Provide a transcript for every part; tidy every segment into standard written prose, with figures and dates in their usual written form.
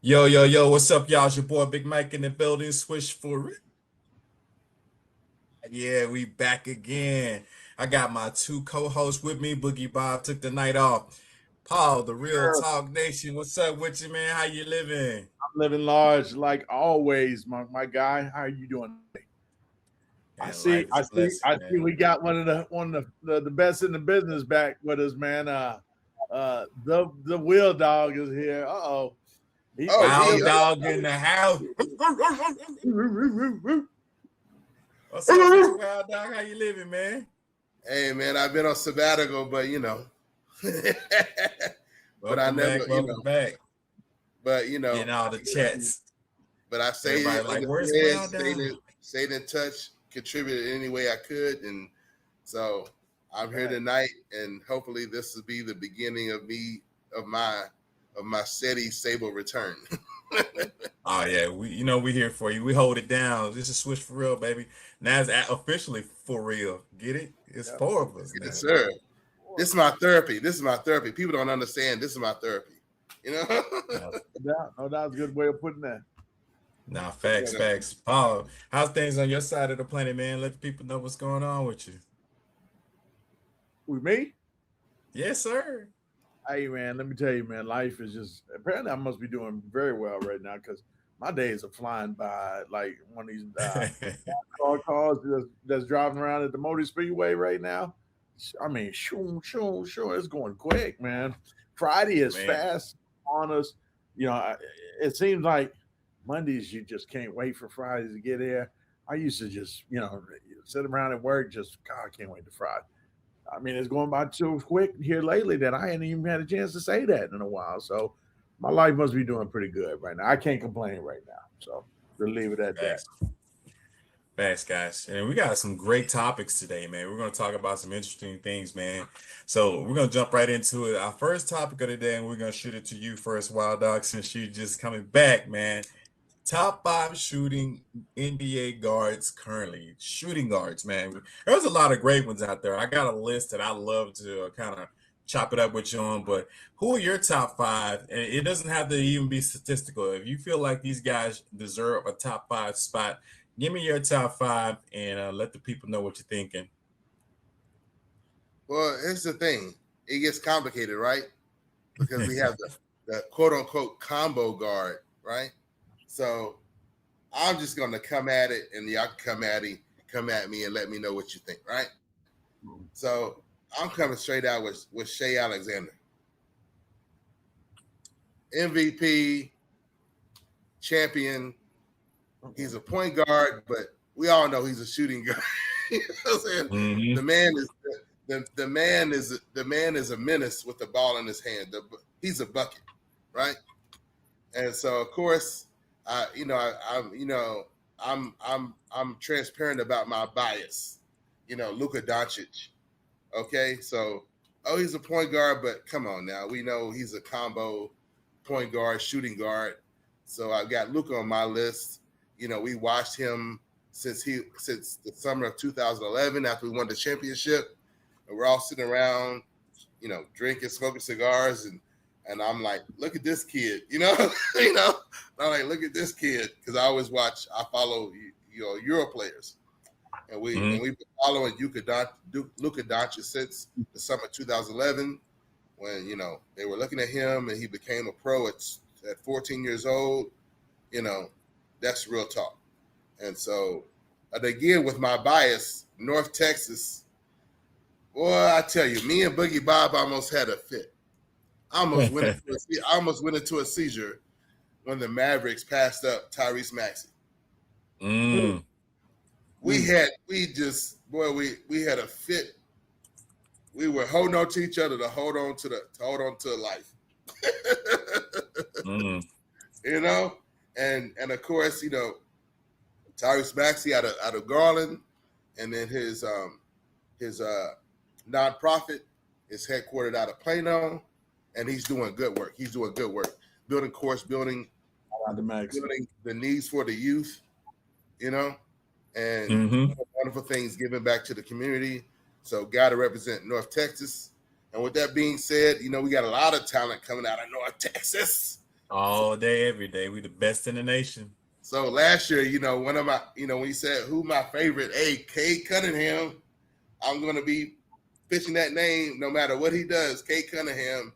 Yo, yo, yo, what's up, y'all? It's your boy Big Mike in the building. Swish for it. Yeah, we back again. I got my two co-hosts with me. Boogie Bob took the night off. Paul, the real Sure. Talk Nation. What's up with you, man? How you living? I'm living large like always, my guy. How are you doing? I Man, see, life is I see, blessed, I see. man. We got one of the best in the business back with us, man. The wheel dog is here. Uh-oh. Oh, He Wild he. dog in the house. still What's up with you, Wild dog? How you living, man? Hey, man, I've been on sabbatical, but but I Welcome never, back, welcome back. but Getting all the chats. but I stayed Everybody in like, the where's thread, Wild dog? stayed in touch, contributed any way I could, and so I'm here Right. tonight, and hopefully this will be the beginning of my steady, stable return. Oh yeah, we here for you. We hold it down. This is Swish for real, baby. Now it's officially for real. Get it? It's Yep. four of us Yes, now. sir. This is my therapy. This is my therapy. People don't understand. This is my therapy. You know. No, No, that was a good way of putting that. nah, facts, Yeah. facts. Paul, how's things on your side of the planet, man? Let the people know what's going on with you. With me? Yes, sir. Hey, man, let me tell you, man, life is just apparently I must be doing very well right now because my days are flying by like one of these cars that's driving around at the motor speedway right now. I mean, sure, it's going quick, man. Friday is Man, fast on us. You know, it seems like Mondays you just can't wait for Fridays to get here. I used to just, sit around at work, just God, I can't wait to Friday. I mean, it's going by too quick here lately that I hadn't even had a chance to say that in a while. So my life must be doing pretty good right now. I can't complain right now. So we'll leave it at that. facts. Thanks, guys. And we got some great topics today, man. We're going to talk about some interesting things, man. So we're going to jump right into it. Our first topic of the day, and we're going to shoot it to you first, Wild Dog, since you're just coming back, man. Top five shooting NBA guards currently. Shooting guards, man. There's a lot of great ones out there. I got a list that I love to kind of chop it up with you on, but who are your top five? And it doesn't have to even be statistical. If you feel like these guys deserve a top five spot, give me your top five and let the people know what you're thinking. Well, here's the thing. It gets complicated, right? Because we have the quote unquote combo guard, right? So I'm just gonna come at it and y'all come at me and let me know what you think, right? So I'm coming straight out with Shea Alexander. MVP, champion. He's a point guard, but we all know he's a shooting guard. You know what I'm saying? Mm-hmm. The man is the man is a menace with the ball in his hand. He's a bucket, right? And so of course, I'm transparent about my bias. Luka Doncic. Okay, so he's a point guard, but come on now, we know he's a combo point guard, shooting guard. So I've got Luka on my list. We watched him since the summer of 2011 after we won the championship, and we're all sitting around, drinking, smoking cigars, and I'm like, look at this kid, I'm like, look at this kid, because I follow Euro players, and we've been following Luka Doncic since the summer of 2011, when they were looking at him and he became a pro at 14 years old. That's real talk. And so, again, with my bias, North Texas. Well, I tell you, me and Boogie Bob almost had a fit. I almost went into a seizure when the Mavericks passed up Tyrese Maxey. Mm. We had a fit. We were holding on to each other to hold on to life. Mm. And of course, Tyrese Maxey out of Garland, and then his nonprofit is headquartered out of Plano, and he's doing good work. Building the needs for the youth, and Mm-hmm. wonderful things giving back to the community. So got to represent North Texas. And with that being said, we got a lot of talent coming out of North Texas. All day, every day. We the best in the nation. So last year, one of my, when you said who my favorite, Cade Cunningham, I'm going to be pitching that name no matter what he does. Cade Cunningham,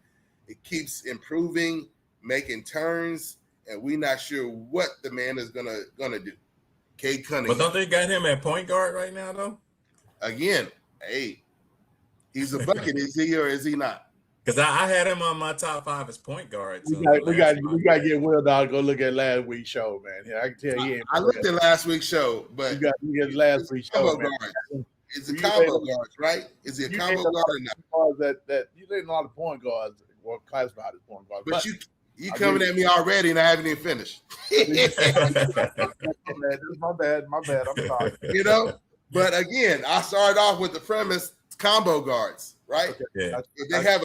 it keeps improving, making turns, and we're not sure what the man is gonna do. Cade Cunningham. But don't they got him at point guard right now, though? Again, he's a bucket, is he or is he not? Because I had him on my top 5 as point guard. So We got to get Will Dog go look at last week's show, man. Yeah, I can tell you. I looked at last week's show, but you got to get last week's show, man. Is it combo guards, right? Is he a combo guard or not? That you didn't know a lot of point guards were classified as point guards. But you coming at me already, and I haven't even finished. My bad. I'm sorry. But again, I started off with the premise combo guards, right? Okay. Yeah. If they have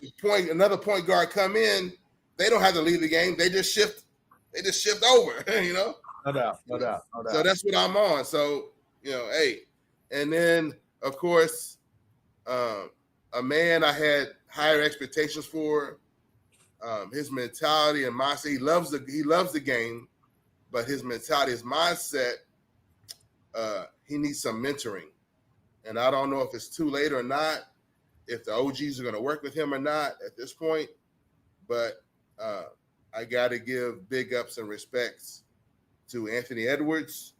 another point guard come in, they don't have to leave the game. They just shift. They just shift over. No doubt. So that's what I'm on. So and then of course, a man I had higher expectations for. His mentality and mindset. He loves the game, but his mentality, his mindset, he needs some mentoring. And I don't know if it's too late or not, if the OGs are going to work with him or not at this point. But I got to give big ups and respects to Anthony Edwards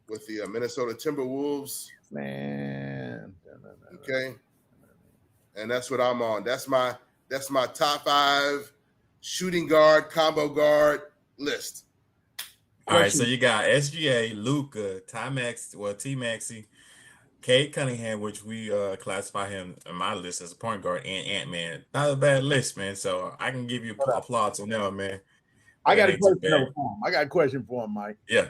with the Minnesota Timberwolves. Man. Okay. And that's what I'm on. That's my top 5 shooting guard, combo guard list. All right, so you got SGA, Luka, T-Maxey, Cade Cunningham, which we classify him in my list as a point guard, and Ant-Man. Not a bad list, man. So I can give you applause on that, man. I got a question for him, Mike. Yeah.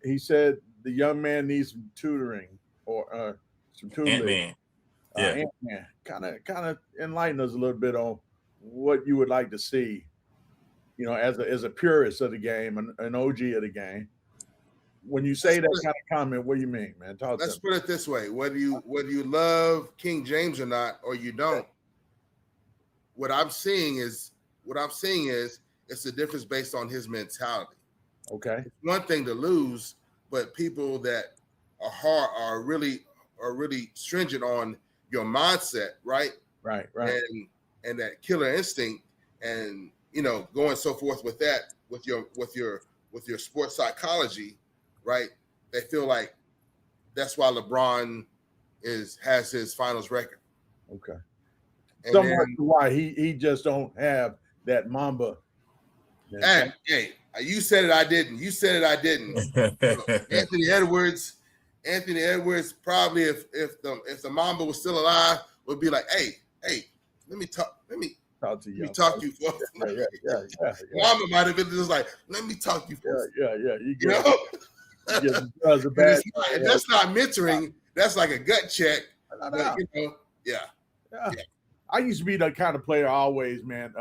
He said the young man needs some tutoring or some tutoring. Ant-Man. Yeah. Ant-Man. Kind of enlighten us a little bit on what you would like to see, as a purist of the game, an OG of the game. When you say that kind of comment, what do you mean, man? Let's put it this way: whether you love King James or not, or you don't, what I'm seeing is it's a difference based on his mentality. Okay, it's one thing to lose, but people that are really stringent on your mindset, right, and that killer instinct, and going so forth with that, with your sports psychology. Right, they feel like that's why LeBron has his finals record. Okay, somewhat why he just don't have that Mamba. Hey, you said it, I didn't. You said it, I didn't. Anthony Edwards probably if the Mamba was still alive would be like, hey, let me talk to you. Yeah. Mamba might have been just like, let me talk to you first. Yeah. That's not mentoring. That's like a gut check. But, I used to be the kind of player always, man.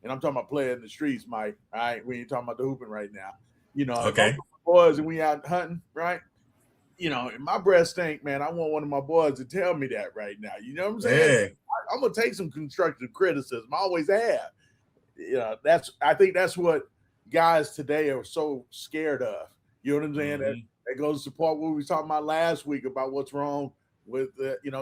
And I'm talking about player in the streets, Mike. All right, we ain't talking about the hooping right now. Okay. Boys, and we out hunting, right? And my breath stink, man. I want one of my boys to tell me that right now. You know what I'm saying? Yeah. I'm gonna take some constructive criticism. I always have. I think that's what guys today are so scared of. You know what I'm saying? Mm-hmm. That goes to support what we were talking about last week about what's wrong with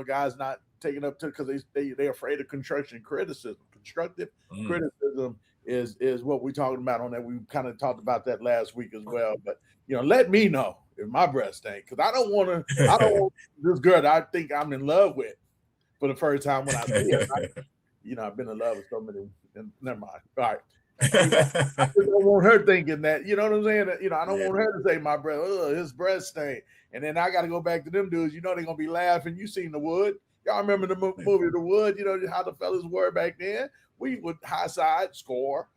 guys not taking up to because they're afraid of constructive criticism. Constructive criticism is what we're talking about on that. We kind of talked about that last week as well. But let me know if my breath stink, because I don't want this girl that I think I'm in love with for the first time when I see her. I've been in love with so many. Never mind. All right. I don't want her thinking that, you know what I'm saying? I don't want her to say my breath, his breath stink. And then I got to go back to them dudes. They're going to be laughing. You seen The Wood. Y'all remember the movie The Wood? How the fellas were back then? We would high side, score,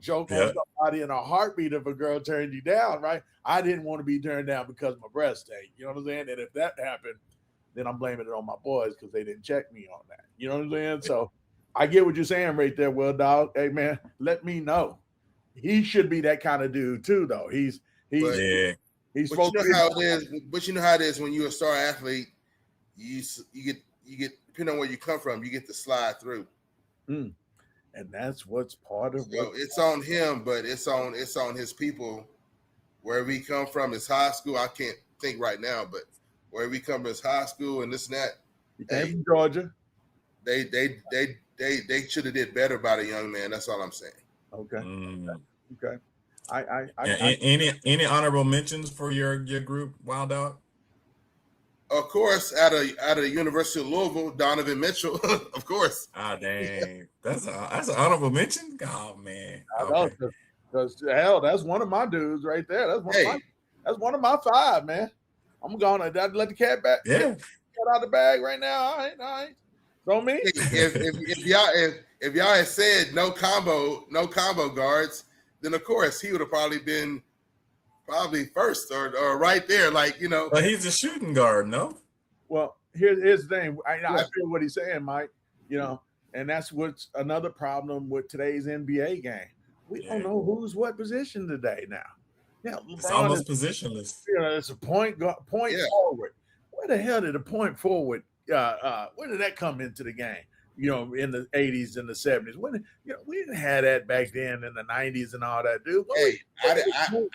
joke on somebody in a heartbeat if a girl turned you down, right? I didn't want to be turned down because my breath stank. You know what I'm saying? And if that happened, then I'm blaming it on my boys because they didn't check me on that. You know what I'm saying? So I get what you're saying right there, Will Dog. Hey, man, let me know. He should be that kind of dude too, though. He's supposed to. How it is, but you know how it is when you're a star athlete. You get depending on where you come from, you get to slide through. and that's what's part of So it's on him, but it's on his people. Where we come from is high school. I can't think right now, but where we come from is high school and this and that. He came from Georgia. They should have did better by the young man. That's all I'm saying. Okay. Mm. Okay. Any honorable mentions for your group, Wild Dog? Of course, out of the University of Louisville, Donovan Mitchell, of course. Ah, dang, that's an honorable mention. Oh man, okay. Because hell, that's one of my dudes right there. That's one of my 5, man. I'm gonna let the cat back. Yeah, cat out the bag right now. All right. So me. If y'all had said no combo guards, then of course he would have probably been first or right there, like, you know. But he's a shooting guard, no? Well, here's the thing. I feel what he's saying, Mike. You know, and that's what's another problem with today's NBA game. We don't know who's what position today now. Yeah, it's almost positionless. You know, it's a point forward. Where the hell did the point forward? Where did that come into the game? You know, in the 80s and the 70s. When we didn't have that back then in the 90s and all that, dude. I didn't go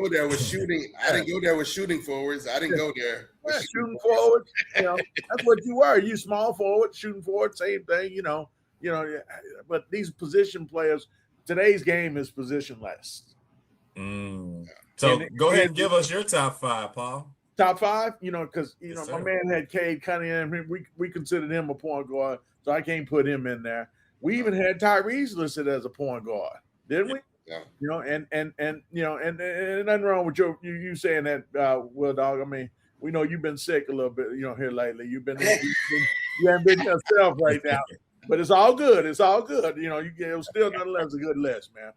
there with shooting. I didn't go there with shooting forwards. I didn't go there with shooting forwards. You know, that's what you were. You small forward, shooting forward, same thing. You know. But these position players, today's game is positionless. So go ahead and give us your top 5, Paul. Top 5, because Yes, my man had Cade Cunningham. We considered him a point guard, so I can't put him in there. We even had Tyrese listed as a point guard, didn't we? Yeah. And nothing wrong with you saying that, Will Dog. I mean, we know you've been sick a little bit, here lately. You haven't been yourself right now, but it's all good. It's all good. It was still nonetheless a good list, man.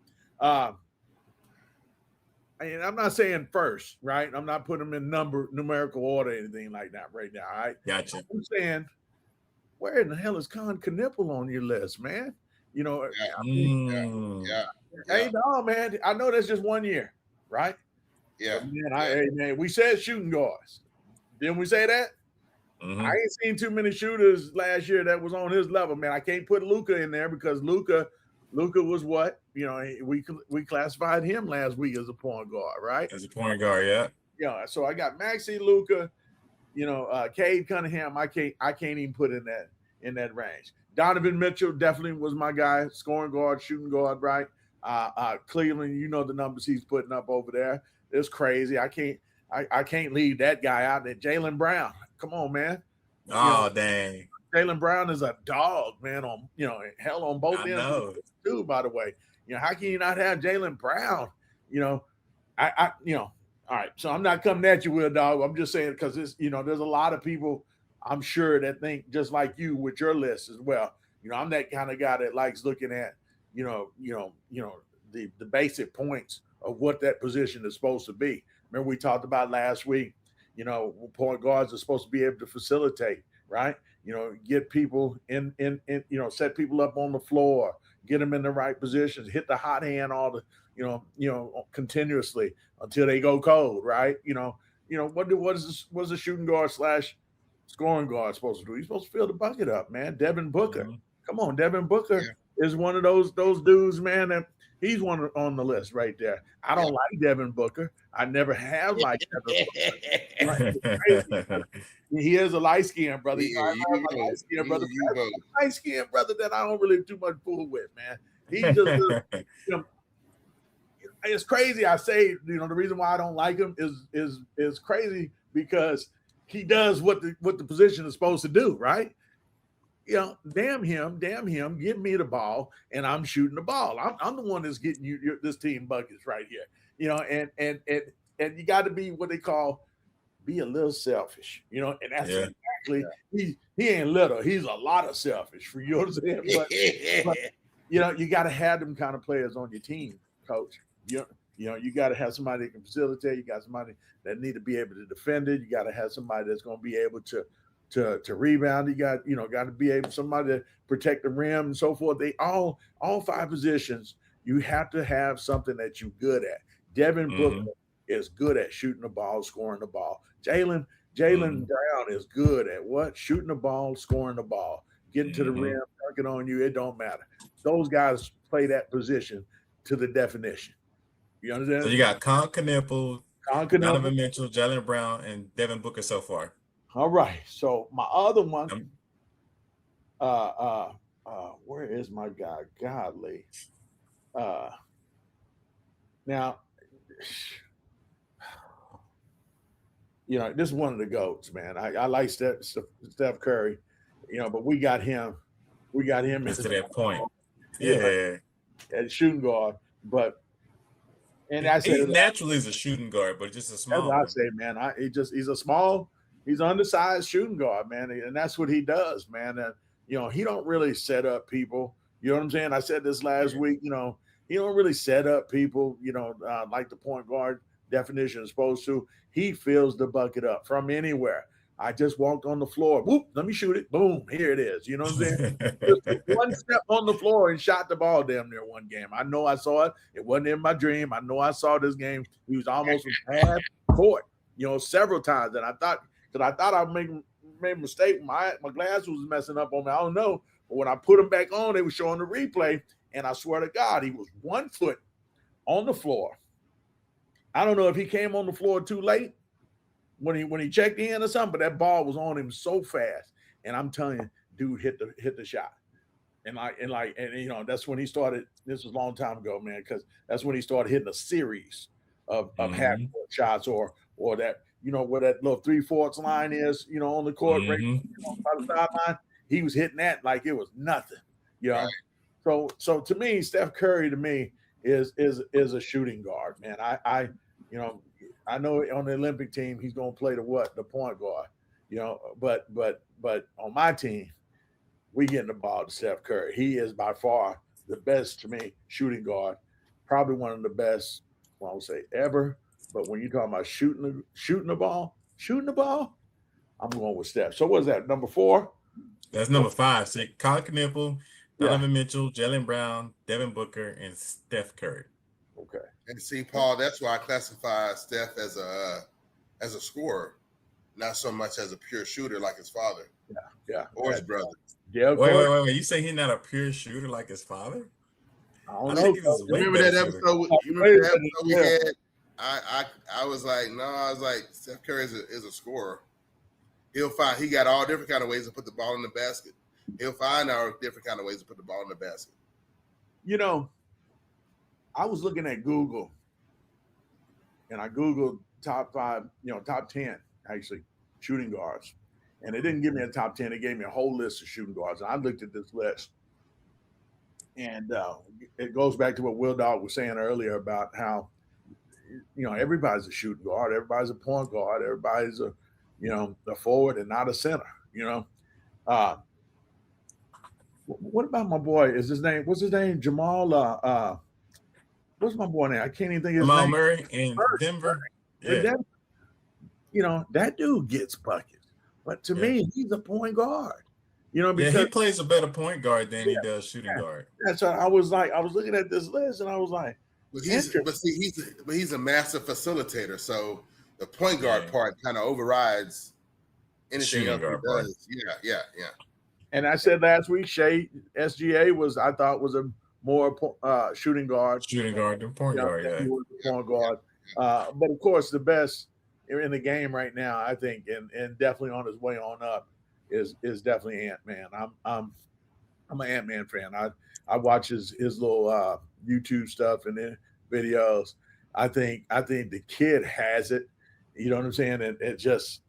And I'm not saying first, right? I'm not putting them in numerical order or anything like that right now. All right. Gotcha. I'm saying, where in the hell is Con Knipple on your list, man? Hey, no, man. I know that's just 1 year, right? Yeah. Man, we said shooting guards. Didn't we say that? Mm-hmm. I ain't seen too many shooters last year that was on his level, man. I can't put Luka in there because Luka was what? We classified him last week as a point guard, right? As a point guard, yeah. Yeah. So I got Maxey, Luka, Cade Cunningham. I can't even put in that range. Donovan Mitchell definitely was my guy, scoring guard, shooting guard, right? Cleveland, the numbers he's putting up over there. It's crazy. I can't leave that guy out there. Jaylen Brown. Come on, man. Dang. Jaylen Brown is a dog, man, on both ends too, by the way. How can you not have Jaylen Brown? All right. So I'm not coming at you, Will Dog. I'm just saying because it's, there's a lot of people I'm sure that think just like you with your list as well. I'm that kind of guy that likes looking at, the basic points of what that position is supposed to be. Remember we talked about last week, point guards are supposed to be able to facilitate, right? Get people in, set people up on the floor, get them in the right positions, hit the hot hand all the, continuously until they go cold, right? What is a shooting guard / scoring guard supposed to do? He's supposed to fill the bucket up, man. Devin Booker. Mm-hmm. Come on, Devin Booker is one of those dudes, man, that he's one on the list right there. I don't like Devin Booker. I never have liked Devin Booker. He is a light-skinned brother. Light-skinned brother that I don't really too much fool with, man. He just it's crazy. I say, the reason why I don't like him is crazy because he does what the position is supposed to do, right? Damn him, give me the ball, and I'm shooting the ball. I'm the one that's getting you this team buckets right here. And you got to be what they call be a little selfish, and that's exactly he ain't little, he's a lot of selfish for you. But you got to have them kind of players on your team, coach. You got to have somebody that can facilitate. You got somebody that need to be able to defend it. You got to have somebody that's going to be able to rebound. You got to be able somebody to protect the rim and so forth. They all 5 positions. You have to have something that you're good at. Devin Booker is good at shooting the ball, scoring the ball. Jaylen Brown is good at what? Shooting the ball, scoring the ball, getting to the rim, working on you, it don't matter. Those guys play that position to the definition. You understand? So you got Knippel, Conquer. Donovan Mitchell, Jalen Brown, and Devin Booker so far. All right. So my other one, Um, where is my guy? Godly. Now, this is one of the GOATs, man. I like Steph Curry, but we got him. We got him to that point. At shooting guard. But and I he said naturally is a shooting guard, but just a small. That's what I say, man. He's undersized shooting guard, man, and that's what he does, man. And he don't really set up people. You know what I'm saying? I said this last week. He don't really set up people. Like the point guard definition is supposed to. He fills the bucket up from anywhere. I just walked on the floor. Whoop, let me shoot it. Boom, here it is. You know what I'm saying? Just took one step on the floor and shot the ball damn near one game. I know I saw it. It wasn't in my dream. I know I saw this game. He was almost from half court, several times. And I thought I made a mistake. My glass was messing up on me. I don't know. But when I put him back on, they were showing the replay. And I swear to God, he was 1 foot on the floor. I don't know if he came on the floor too late when he checked in or something, but that ball was on him so fast. And I'm telling you, dude hit the shot. And that's when he started. This was a long time ago, man, because that's when he started hitting a series of half-court shots or that, where that little 3/4 line is, on the court, right, by the sideline. He was hitting that like it was nothing. Right. So to me, Steph Curry to me is a shooting guard, man. I know on the Olympic team he's gonna play the point guard, but on my team, we getting the ball to Steph Curry. He is by far the best to me shooting guard, probably one of the best, I would say ever. But when you're talking about shooting the ball, I'm going with Steph. So what is that, number 4? That's number 5. So Knippel, Donovan Mitchell, Jalen Brown, Devin Booker, and Steph Curry. Okay. And see, Paul, that's why I classify Steph as a scorer, not so much as a pure shooter like his father. Yeah. Or his brother. Yeah. Wait. You say he's not a pure shooter like his father? I don't know. Remember that episode? We had? I was like, no, I was like, Steph Curry is a scorer. He got all different kind of ways to put the ball in the basket. He'll find all different kind of ways to put the ball in the basket. I was looking at Google, and I Googled top 5, top 10 actually shooting guards, and it didn't give me a top 10. It gave me a whole list of shooting guards, and I looked at this list, and it goes back to what Will Dogg was saying earlier about how everybody's a shooting guard, everybody's a point guard, everybody's a forward and not a center. What about my boy? What's his name? Jamal. What's my boy name? I can't even think of his Jamal name. Murray in Denver. Yeah. That dude gets buckets. But to me, he's a point guard. Because he plays a better point guard than he does shooting guard. That's what I was like. I was looking at this list and I was like, he's a massive facilitator. So the point guard part kind of overrides anything else he does. Yeah. And I said last week, SGA I thought was a more shooting guard. Shooting guard than point guard, He was a point guard. But of course, the best in the game right now, I think, and definitely on his way on up, is definitely Ant-Man. I'm an Ant-Man fan. I watch his little YouTube stuff and then videos. I think the kid has it. You know what I'm saying? And it just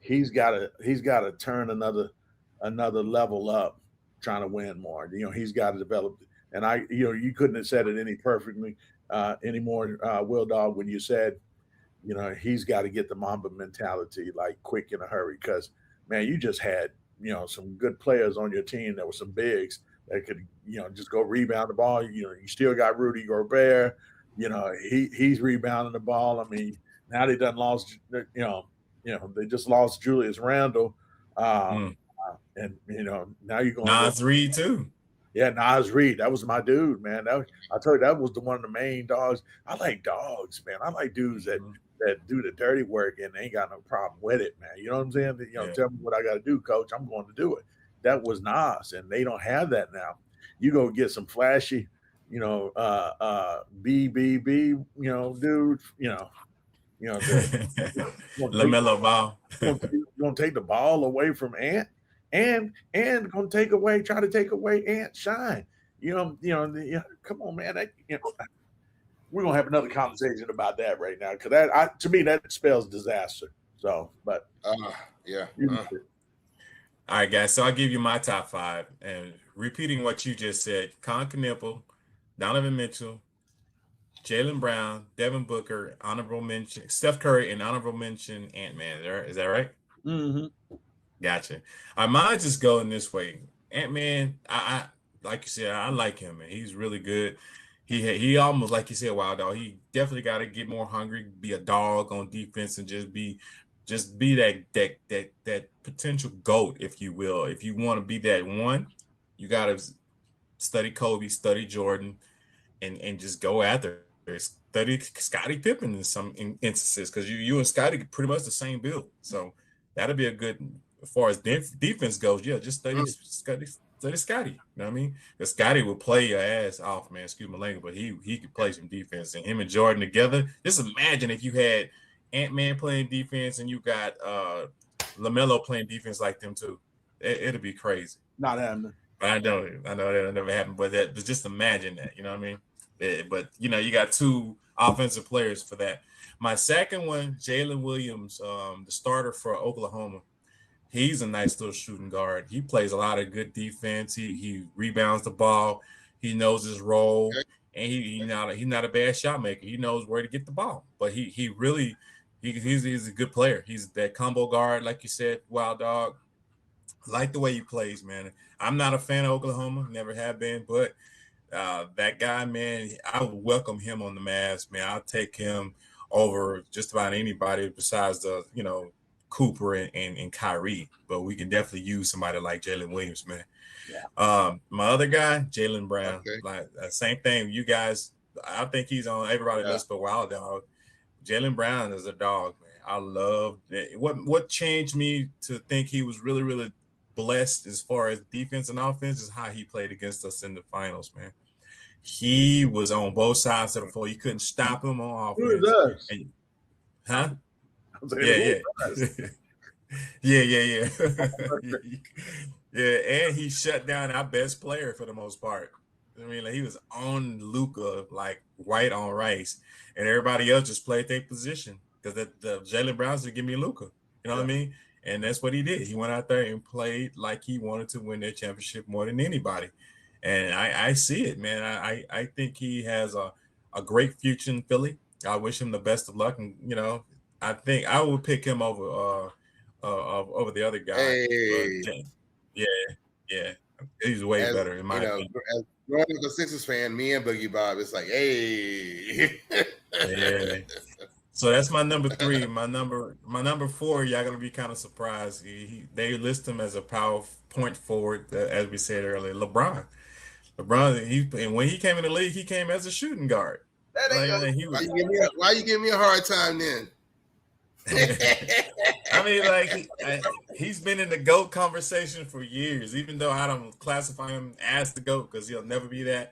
he's got to turn another level up, trying to win more. He's got to develop. And you couldn't have said it any perfectly anymore, Will Dogg, when you said, he's got to get the Mamba mentality, like quick in a hurry, because man, you just had some good players on your team that were some bigs that could just go rebound the ball. You still got Rudy Gobert. He's rebounding the ball. I mean, now they done lost. They just lost Julius Randle. And now you're going Nas Reed too. Yeah, Nas Reed. That was my dude, man. I told you that was one of the main dogs. I like dogs, man. I like dudes that do the dirty work and ain't got no problem with it, man. You know what I'm saying? Tell me what I got to do, coach. I'm going to do it. that was Nas, and they don't have that now. You go get some flashy, BBB, dude, LaMelo Ball. gonna take the ball away from Ant, and gonna try to take away Ant shine. Come on, man. We're gonna have another conversation about that right now because to me that spells disaster. So, but yeah. All right, guys. So I'll give you my top 5, and repeating what you just said: Con Knipple, Donovan Mitchell, Jaylen Brown, Devin Booker, honorable mention, Steph Curry, and honorable mention Ant-Man. Is that right? Mm-hmm. Gotcha. I might just go in this way. Ant-Man, I like you said, I like him, man. He's really good. He almost, like you said, Wild Dog. He definitely got to get more hungry, be a dog on defense, and just be that potential GOAT, if you will. If you want to be that one, you got to study Kobe, study Jordan, and just go after it. Study Scottie Pippen in some instances, because you and Scottie pretty much the same build. So that'll be a good, as far as defense goes. Yeah, just study Scottie. You know what I mean? Because Scottie will play your ass off, man. Excuse my language, but he could play some defense. And him and Jordan together. Just imagine if you had Ant-Man playing defense and you got LaMelo playing defense like them too. It'll be crazy. Not happening. I know that'll never happen. But just imagine that. You know what I mean? But you got 2 offensive players for that. My second one, Jalen Williams, the starter for Oklahoma. He's a nice little shooting guard. He plays a lot of good defense. He rebounds the ball. He knows his role, and he's not a bad shot maker. He knows where to get the ball. But he's a good player. He's that combo guard, like you said, Wild Dog. I like the way he plays, man. I'm not a fan of Oklahoma, never have been, but that guy, man, I would welcome him on the Mavs, man. I'll take him over just about anybody besides the, Cooper and Kyrie. But we can definitely use somebody like Jalen Williams, man. Yeah. My other guy, Jaylen Brown, Okay. like same thing. You guys, I think he's on everybody's list for Wild Dog. Jaylen Brown is a dog, man. I love it. What changed me to think he was really, really blessed as far as defense and offense is how he played against us in the finals, man. He was on both sides of the floor. You couldn't stop him on offense. Who does? Huh? Yeah. Yeah. Yeah, and he shut down our best player for the most part. I mean, like, he was on Luka like white on rice, and everybody else just played their position because the Jaylen Brown said, "Give me Luka." You know what I mean? And that's what he did. He went out there and played like he wanted to win their championship more than anybody. And I see it, man. I think he has a great future in Philly. I wish him the best of luck, and I think I would pick him over the other guy. Hey. Yeah, he's way better in my opinion. As growing up a Sixers fan, me and Boogie Bob, it's like, hey. Yeah. So that's my number 3. My number 4, y'all gonna be kind of surprised. They list him as a power point forward, as we said earlier. LeBron, and when he came in the league, he came as a shooting guard. Why you give me a hard time then? I mean, like, he's been in the GOAT conversation for years, even though I don't classify him as the GOAT because he'll never be that.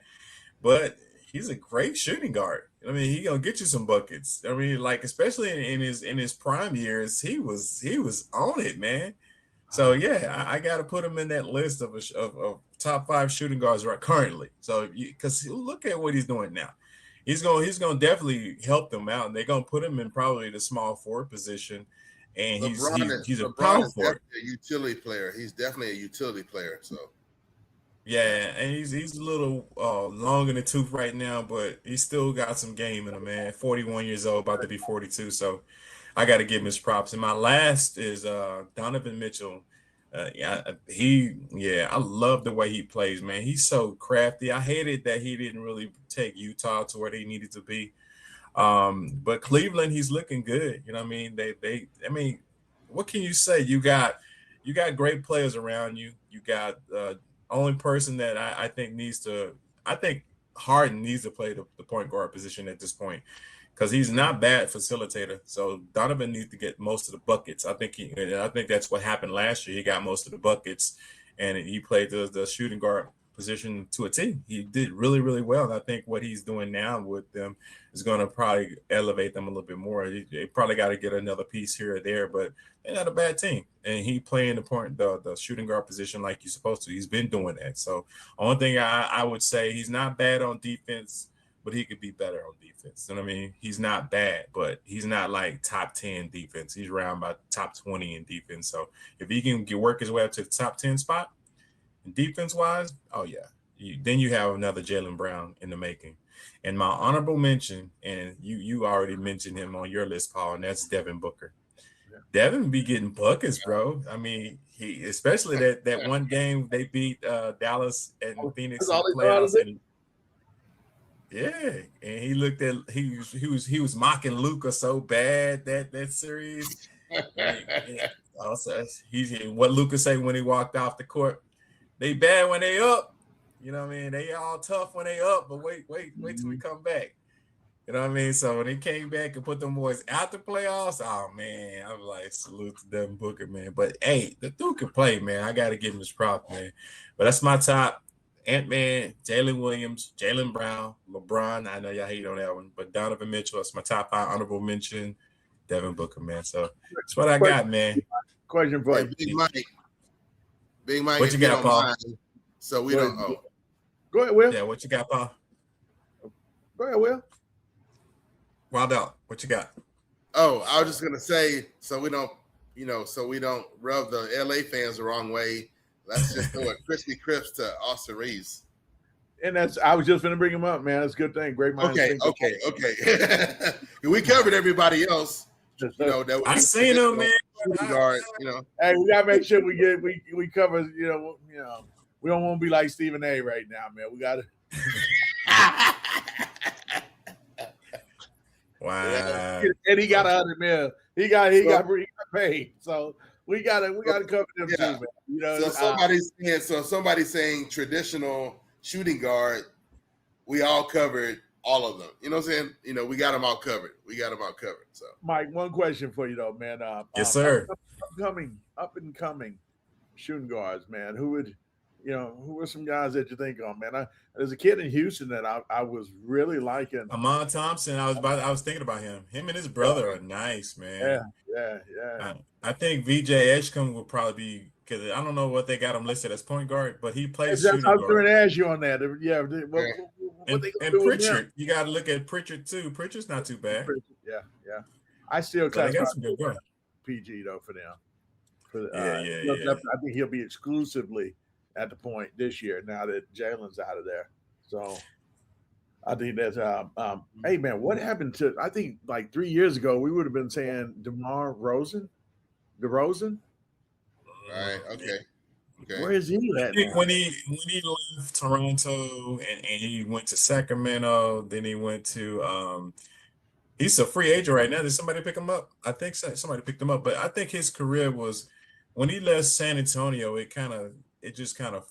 But he's a great shooting guard. I mean, he gonna get you some buckets. I mean, like, especially in his prime years, he was on it, man. So yeah, I got to put him in that list of top 5 shooting guards right currently. So because look at what he's doing now. He's gonna definitely help them out, and they're gonna put him in probably the small forward position. And he's a power forward, a utility player. He's definitely a utility player. So yeah, and he's a little long in the tooth right now, but he's still got some game in him, man. 41 years old, about to be 42. So I got to give him his props. And my last is Donovan Mitchell. I love the way he plays, man. He's so crafty. I hated that he didn't really take Utah to where they needed to be. But Cleveland, he's looking good. You know what I mean? I mean, what can you say? You got great players around you. You got only person that I think Harden needs to play the point guard position at this point, because he's not bad facilitator. So Donovan needs to get most of the buckets. I think that's what happened last year. He got most of the buckets, and he played the shooting guard position to a T. He did really, really well. And I think what he's doing now with them is going to probably elevate them a little bit more. They probably got to get another piece here or there, but they're not a bad team. And he playing the shooting guard position like he's supposed to. He's been doing that. So only thing I would say, he's not bad on defense, but he could be better on defense. You know what I mean? He's not bad, but he's not like top 10 defense. He's around about top 20 in defense. So if he can work his way up to the top 10 spot, defense wise, oh yeah, then you have another Jaylen Brown in the making. And my honorable mention, and you already mentioned him on your list, Paul, and that's Devin Booker. Yeah. Devin be getting buckets, bro. I mean, he especially that one game they beat Dallas and Phoenix in the playoffs. And yeah, and he looked at he was mocking Luka so bad that series. Also, what Luka say when he walked off the court. They bad when they up, you know what I mean? They all tough when they up, but wait till we come back. You know what I mean? So when they came back and put them boys out the playoffs, oh man, I'm like, salute to Devin Booker, man. But hey, the dude can play, man. I gotta give him his props, man. But that's my top. Ant-Man, Jalen Williams, Jaylen Brown, LeBron. I know y'all hate on that one, but Donovan Mitchell, that's my top 5 honorable mention. Devin Booker, man. So that's what I got, man. Question for you. Big Mike, what you got, Paul? Mind, so we don't. Oh. Go ahead, Will. Yeah, what you got, Paul? Go ahead, Will. Wild out. What you got? Oh, I was just gonna say, so we don't rub the LA fans the wrong way. Let's just throw a crispy crisp to Austin Reeves. And I was just gonna bring him up, man. That's a good thing. Great minds. Okay. We covered everybody else. That I seen him, man. Guard, Hey, we gotta make sure we cover. We don't want to be like Stephen A. right now, man. We gotta. Wow. And he got 100 mil. He got paid. So we gotta cover them too, man. So somebody's saying traditional shooting guard. We all covered all of them. You know what I'm saying? We got them all covered. So, Mike, one question for you though, man. Yes, sir. Up and coming shooting guards, man. Who are some guys that you think of, man? There's a kid in Houston that I was really liking. Amon Thompson. I was thinking about him. Him and his brother are nice, man. Yeah. I think VJ Edgecombe will probably be, because I don't know what they got him listed as point guard, but he plays shooting guard. I was going to ask you on that. Yeah. And Pritchard, you got to look at Pritchard too. Pritchard's not too bad. Yeah. I still classify some good guard. PG though for them. Yeah. I think he'll be exclusively at the point this year now that Jalen's out of there. So I think that's hey man, what happened to, I think like 3 years ago we would have been saying DeRozan. Right. Okay. Where is he at? I think when he left Toronto and he went to Sacramento, then he went to he's a free agent right now. Did somebody pick him up? I think somebody picked him up, but I think his career was, when he left San Antonio, it just kind of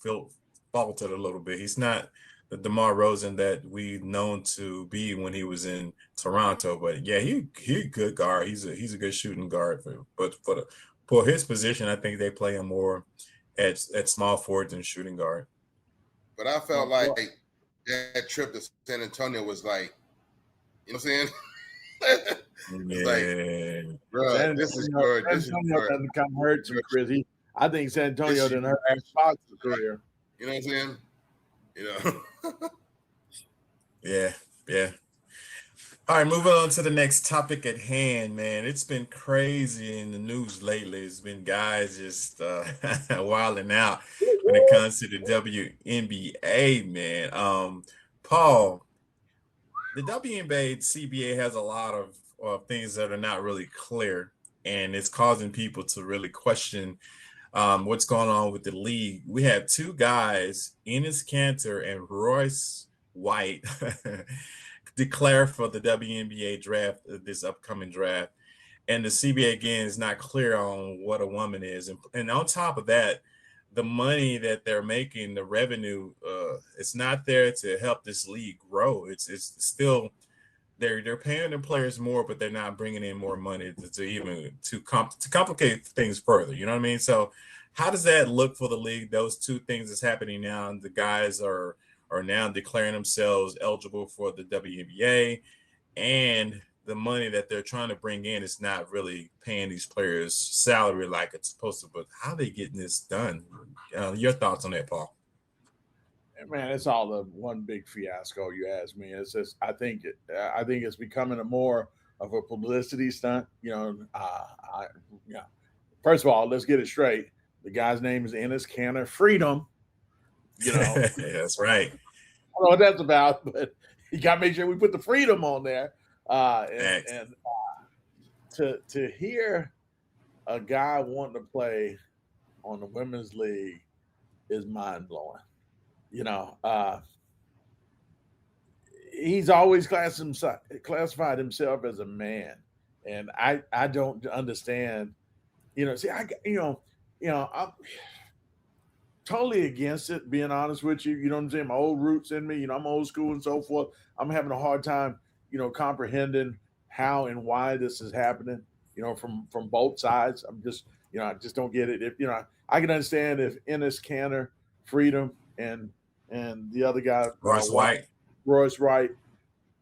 faltered a little bit. He's not the DeMar Rosen that we've known to be when he was in Toronto. But yeah, he a good guard. He's a good shooting guard. But for his position, I think they play him more at small forward than shooting guard. But I felt like that trip to San Antonio was like, you know what I'm saying? Yeah. Like, bro, this is good. San Antonio doesn't come hurt you, Chris. I think San Antonio didn't hurt Fox's career. You know what I'm saying? Yeah. All right, moving on to the next topic at hand, man. It's been crazy in the news lately. It's been guys just wilding out when it comes to the WNBA, man. Paul, the WNBA, CBA has a lot of things that are not really clear, and it's causing people to really question what's going on with the league. We have 2 guys, Enes Kanter and Royce White, declare for the WNBA draft, this upcoming draft. And the CBA, again, is not clear on what a woman is. And on top of that, the money that they're making, the revenue, it's not there to help this league grow. It's still, they're paying the players more, but they're not bringing in more money to complicate things further. You know what I mean? So How does that look for the league? Those two things that's happening now. The guys are now declaring themselves eligible for the WNBA, and the money that they're trying to bring in is not really paying these players salary like it's supposed to. But how are they getting this done? Your thoughts on that, Paul? Man, it's all a one big fiasco. You ask me. It's just I think it's becoming a more of a publicity stunt. First of all, let's get it straight. The guy's name is Ennis Canner Freedom. That's right. I don't know what that's about, but you got to make sure we put the freedom on there. And to hear a guy wanting to play on the women's league is mind blowing. He's always classified himself as a man, and I don't understand. I'm totally against it. Being honest with you, you know what I'm saying. My old roots in me. I'm old school and so forth. I'm having a hard time, comprehending how and why this is happening. From both sides. I'm just, I just don't get it. If I can understand if Ennis Canner, Freedom, and the other guy, Royce White,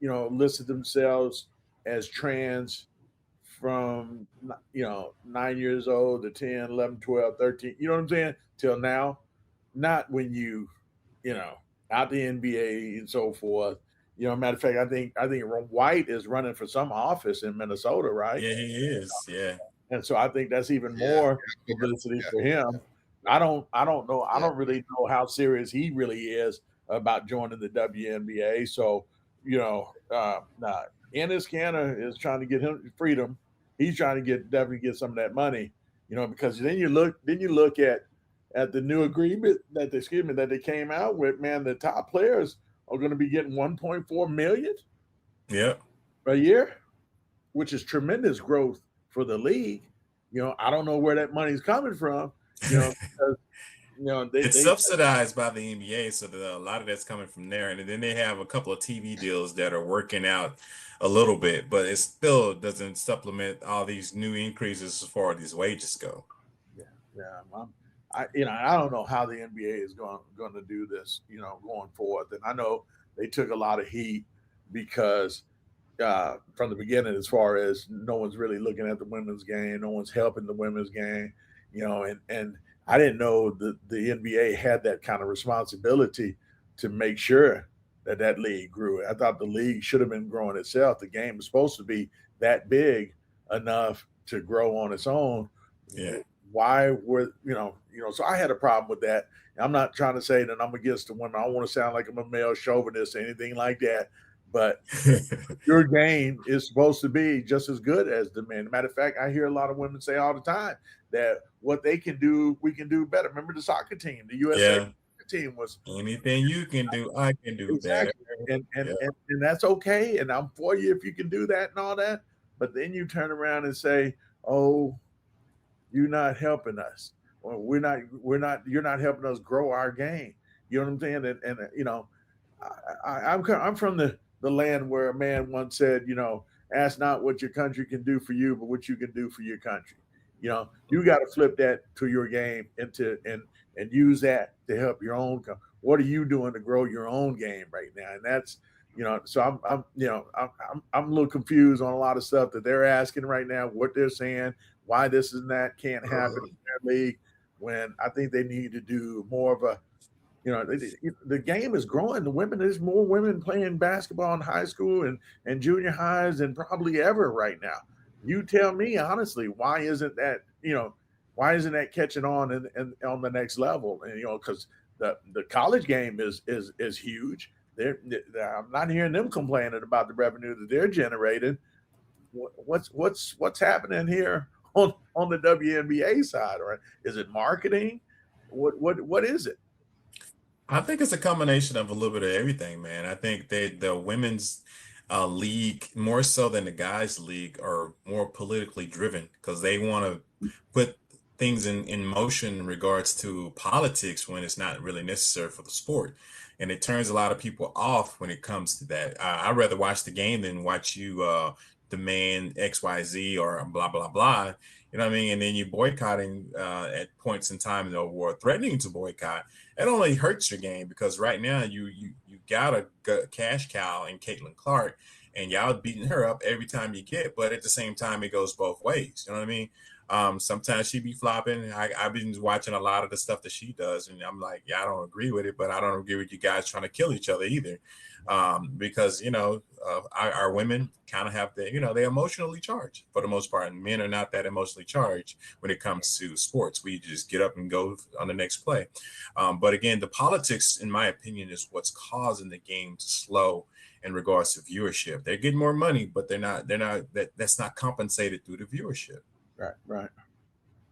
listed themselves as trans from 9 years old to 10, 11, 12, 13, you know what I'm saying, till now. Not when out the NBA and so forth. Matter of fact, I think White is running for some office in Minnesota, right? Yeah, he is. Yeah. And so I think that's even more publicity for him. I don't know. I don't really know how serious he really is about joining the WNBA. So, Ennis Canner is trying to get him freedom. He's trying to definitely get some of that money, because then you look at the new agreement that they came out with. Man, the top players are going to be getting 1.4 million a year, which is tremendous growth for the league. I don't know where that money's coming from. Because, it's subsidized by the NBA, so a lot of that's coming from there. And then they have a couple of TV deals that are working out a little bit, but it still doesn't supplement all these new increases as far as these wages go. I don't know how the NBA is going to do this, going forward. And I know they took a lot of heat because from the beginning, as far as no one's really looking at the women's game, no one's helping the women's game, and I didn't know the NBA had that kind of responsibility to make sure that league grew. I thought the league should have been growing itself. The game was supposed to be that big enough to grow on its own. Yeah. Why were so I had a problem with that. I'm not trying to say that I'm against the women. I don't want to sound like I'm a male chauvinist or anything like that. But your game is supposed to be just as good as the men. Matter of fact, I hear a lot of women say all the time that what they can do, we can do better. Remember the soccer team, the USA team was anything you can do, I can do better. And that's okay. And I'm for you if you can do that and all that. But then you turn around and say, "Oh, you're not helping us. Or you're not helping us grow our game." You know what I'm saying? And I'm from the land where a man once said, ask not what your country can do for you, but what you can do for your country. You got to flip that to your game and use that to help your own. What are you doing to grow your own game right now? And that's, so I'm a little confused on a lot of stuff that they're asking right now, what they're saying, why this and that can't happen in their league, when I think they need to do more of a, the game is growing. There's more women playing basketball in high school and junior highs than probably ever right now. You tell me honestly, why isn't that catching on and on the next level? And because the college game is huge. I'm not hearing them complaining about the revenue that they're generating. What's happening here on the WNBA side? Or is it marketing? What is it? I think it's a combination of a little bit of everything, man. I think the women's league, more so than the guys' league, are more politically driven because they want to put things in motion in regards to politics when it's not really necessary for the sport. And it turns a lot of people off when it comes to that. I'd rather watch the game than watch you demand XYZ or blah, blah, blah. You know what I mean? And then you boycotting at points in time, or threatening to boycott. It only hurts your game because right now you got a cash cow in Caitlin Clark, and y'all beating her up every time you get. But at the same time, it goes both ways. You know what I mean? Sometimes she be flopping. I've been watching a lot of the stuff that she does, and I'm like, yeah, I don't agree with it, but I don't agree with you guys trying to kill each other either, because our women kind of have they're emotionally charged for the most part, and men are not that emotionally charged when it comes to sports. We just get up and go on the next play. But again, the politics, in my opinion, is what's causing the game to slow in regards to viewership. They're getting more money, but that's not compensated through the viewership. Right.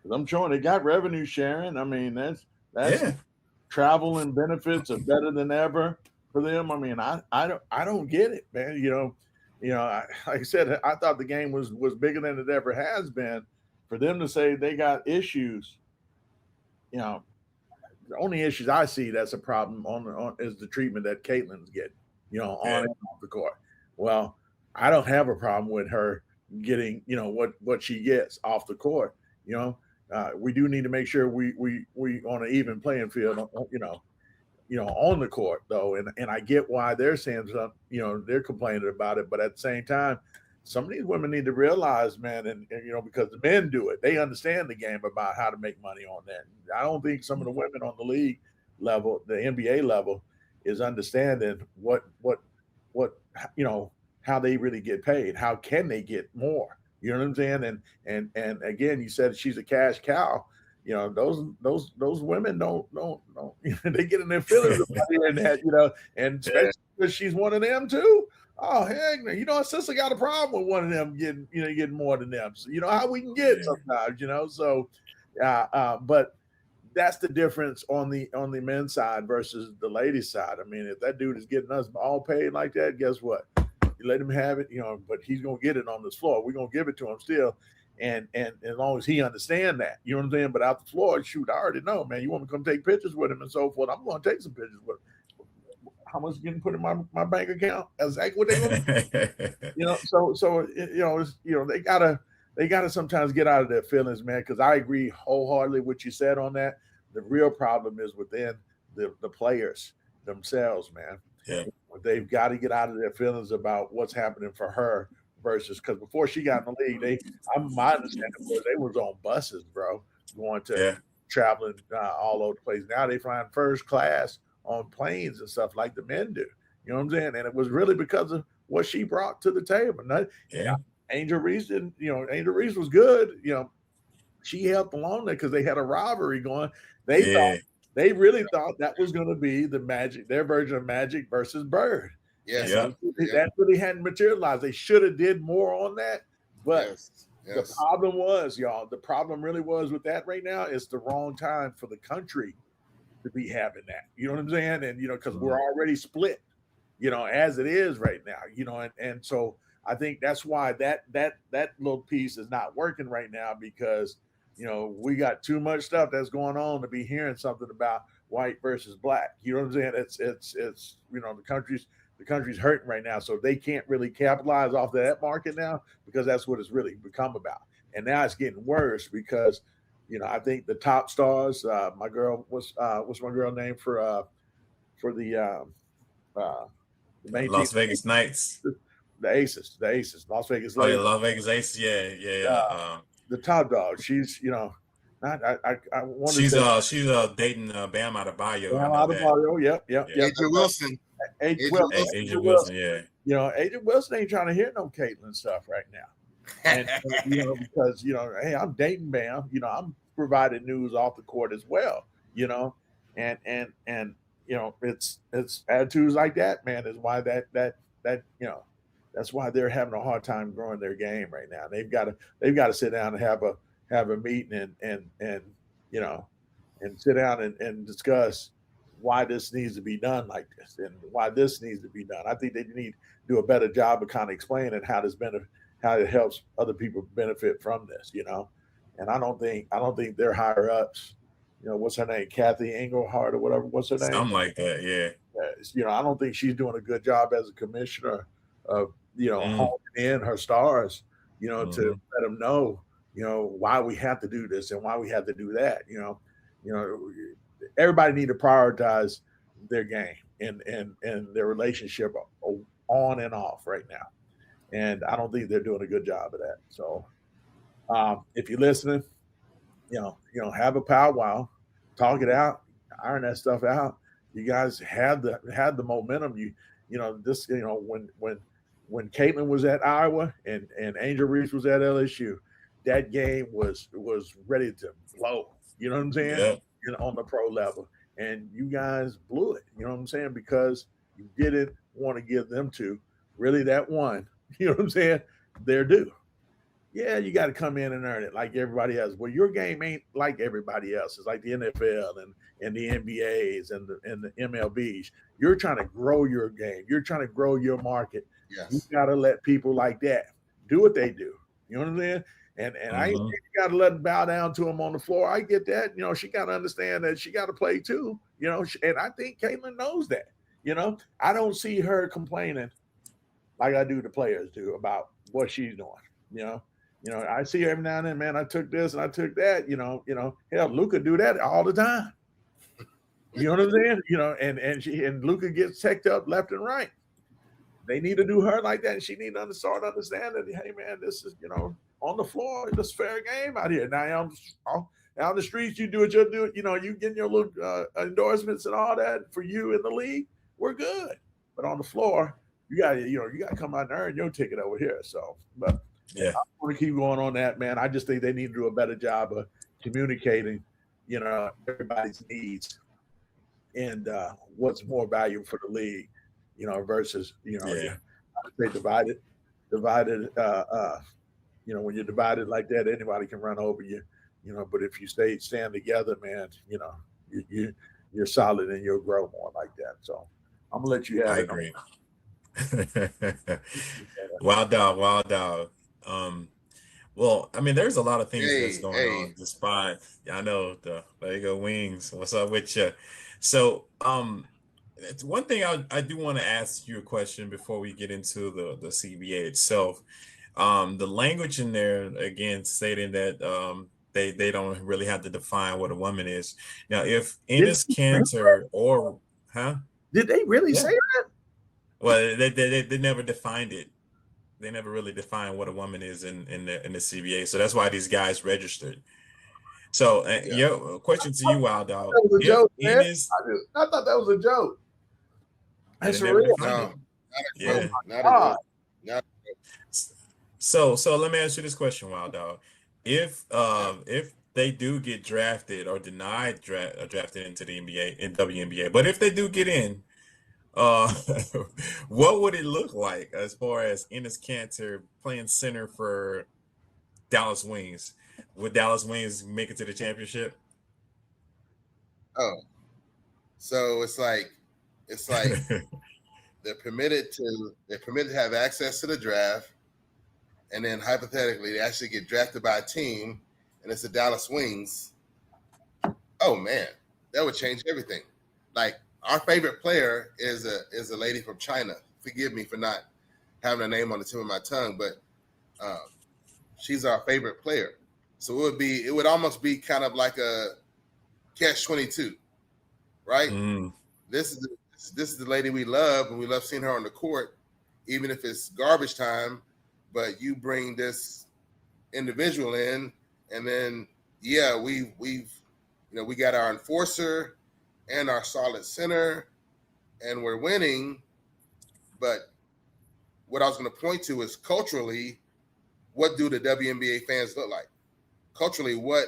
Because I'm sure they got revenue sharing. I mean, that's Yeah. travel and benefits are better than ever for them. I mean, I don't get it, man. Like I said, I thought the game was bigger than it ever has been. For them to say they got issues, the only issues I see that's a problem on is the treatment that Caitlin's getting, on and off the court. Well, I don't have a problem with her getting, what she gets off the court. We do need to make sure we on an even playing field, on the court though. And I get why they're saying something, they're complaining about it, but at the same time, some of these women need to realize, man, and because the men do it, they understand the game about how to make money on that. I don't think some of the women on the league level, the NBA level, is understanding what how they really get paid. How can they get more? You know what I'm saying? And again, you said she's a cash cow. Those women don't they get in their feelings about hearing that, and especially because she's one of them too. Oh heck, our sister got a problem with one of them getting more than them. So how we can get sometimes, So, but that's the difference on the men's side versus the ladies' side. I mean, if that dude is getting us all paid like that, guess what? You let him have it, but he's gonna get it on this floor. We're gonna give it to him still. And as long as he understand that, you know what I'm saying? But out the floor, shoot, I already know, man. You want me to come take pictures with him and so forth? I'm going to take some pictures with him. How much is getting put in my bank account? Exactly what they going So they gotta sometimes get out of their feelings, man. Because I agree wholeheartedly with what you said on that. The real problem is within the players themselves, man. Yeah. They've got to get out of their feelings about what's happening for her. Versus because before she got in the league, my understanding was they was on buses, bro, going to traveling all over the place. Now they flying first class on planes and stuff like the men do. You know what I'm saying? And it was really because of what she brought to the table. Angel Reese didn't, Angel Reese was good. She helped along there because they had a rivalry going. They really thought that was going to be their version of Magic versus Bird. Yes. That really hadn't materialized. They should have did more on that. But the problem was, y'all, the problem really was with that right now is the wrong time for the country to be having that. You know what I'm saying? And, because we're already split, as it is right now, and so I think that's why that little piece is not working right now because, we got too much stuff that's going on to be hearing something about white versus black. You know what I'm saying? It's the country's hurting right now, so they can't really capitalize off of that market now because that's what it's really become about. And now it's getting worse because, I think the top stars. My girl, what's my girl name for the main Las team? Vegas Knights, the Aces, Las Vegas. Oh, yeah, Las Vegas Aces, yeah. The top dog. She's I want to say she's dating Bam Adebayo. Bam Adebayo, yep. Angel Wilson. Angel Wilson, yeah. Agent Wilson ain't trying to hear no Caitlin stuff right now. And because hey, I'm dating Bam, I'm providing news off the court as well, and it's attitudes like that, man, is why that's why they're having a hard time growing their game right now. They've got to sit down and have a meeting and sit down and discuss why this needs to be done like this and why this needs to be done. I think they need to do a better job of kind of explaining how it helps other people benefit from this, And I don't think their higher ups, what's her name, Kathy Engelhart or whatever, what's her name? Something like that, yeah. I don't think she's doing a good job as a commissioner of honing in her stars, to let them know, why we have to do this and why we have to do that. Everybody need to prioritize their game and their relationship on and off right now. And I don't think they're doing a good job of that. So if you're listening, have a powwow, talk it out, iron that stuff out. You guys had the momentum. When Caitlin was at Iowa and Angel Reese was at LSU, that game was ready to blow. You know what I'm saying? Yeah. On the pro level, and you guys blew it. You know what I'm saying? Because you didn't want to give them really that one. You know what I'm saying? Their due. Yeah, you got to come in and earn it like everybody else. Well, your game ain't like everybody else. It's like the NFL and the NBAs and the MLBs. You're trying to grow your game. You're trying to grow your market. Yes. You got to let people like that do what they do. You know what I'm saying? And I ain't you got to let them bow down to them on the floor. I get that. She got to understand that she got to play too. And I think Caitlin knows that. I don't see her complaining like I do the players do about what she's doing. I see her every now and then, man, I took this and I took that, hell, Luka do that all the time. You know what I'm saying? And Luka gets teched up left and right. They need to do her like that. And she need to start understanding, hey man, this is, on the floor, it's fair game out here. Now out the streets, you do what you do, you getting your little endorsements and all that for you in the league, we're good. But on the floor, you gotta come out and earn your ticket over here. So, but yeah, I want to keep going on that, man. I just think they need to do a better job of communicating, everybody's needs and what's more valuable for the league, versus, they divided. When you're divided like that, anybody can run over you, but if you stand together, man, you're solid and you'll grow more like that. So I'm gonna let you have I it. agree. Wild dog. Well, I mean, there's a lot of things that's going on despite, I know there you go, Wings. What's up with you? So, it's one thing I do want to ask you a question before we get into the CBA itself. The language in there, again, stating that they don't really have to define what a woman is. Now, if Enes Kanter or, Did they really say that? Well, they never defined it. They never really defined what a woman is in the CBA. So that's why these guys registered. So, question to you, Wild Dog. That was a joke, man. Enes, I thought that was a joke. That's never real. defined it. Yeah. God. So let me ask you this question, Wild Dog. If they do get drafted or denied drafted into the NBA in WNBA, but if they do get in, what would it look like as far as Enes Kanter playing center for Dallas Wings? Would Dallas Wings make it to the championship? Oh, so it's like they're permitted to have access to the draft, and then hypothetically they actually get drafted by a team, and it's the Dallas Wings. Oh man, that would change everything. Like, our favorite player is a lady from China. Forgive me for not having a name on the tip of my tongue, but she's our favorite player. So it would almost be kind of like a catch-22, right? This is the lady we love, and we love seeing her on the court, even if it's garbage time. But you bring this individual in, and then we got our enforcer and our solid center, and we're winning. But what I was going to point to is culturally, what do the WNBA fans look like? Culturally, what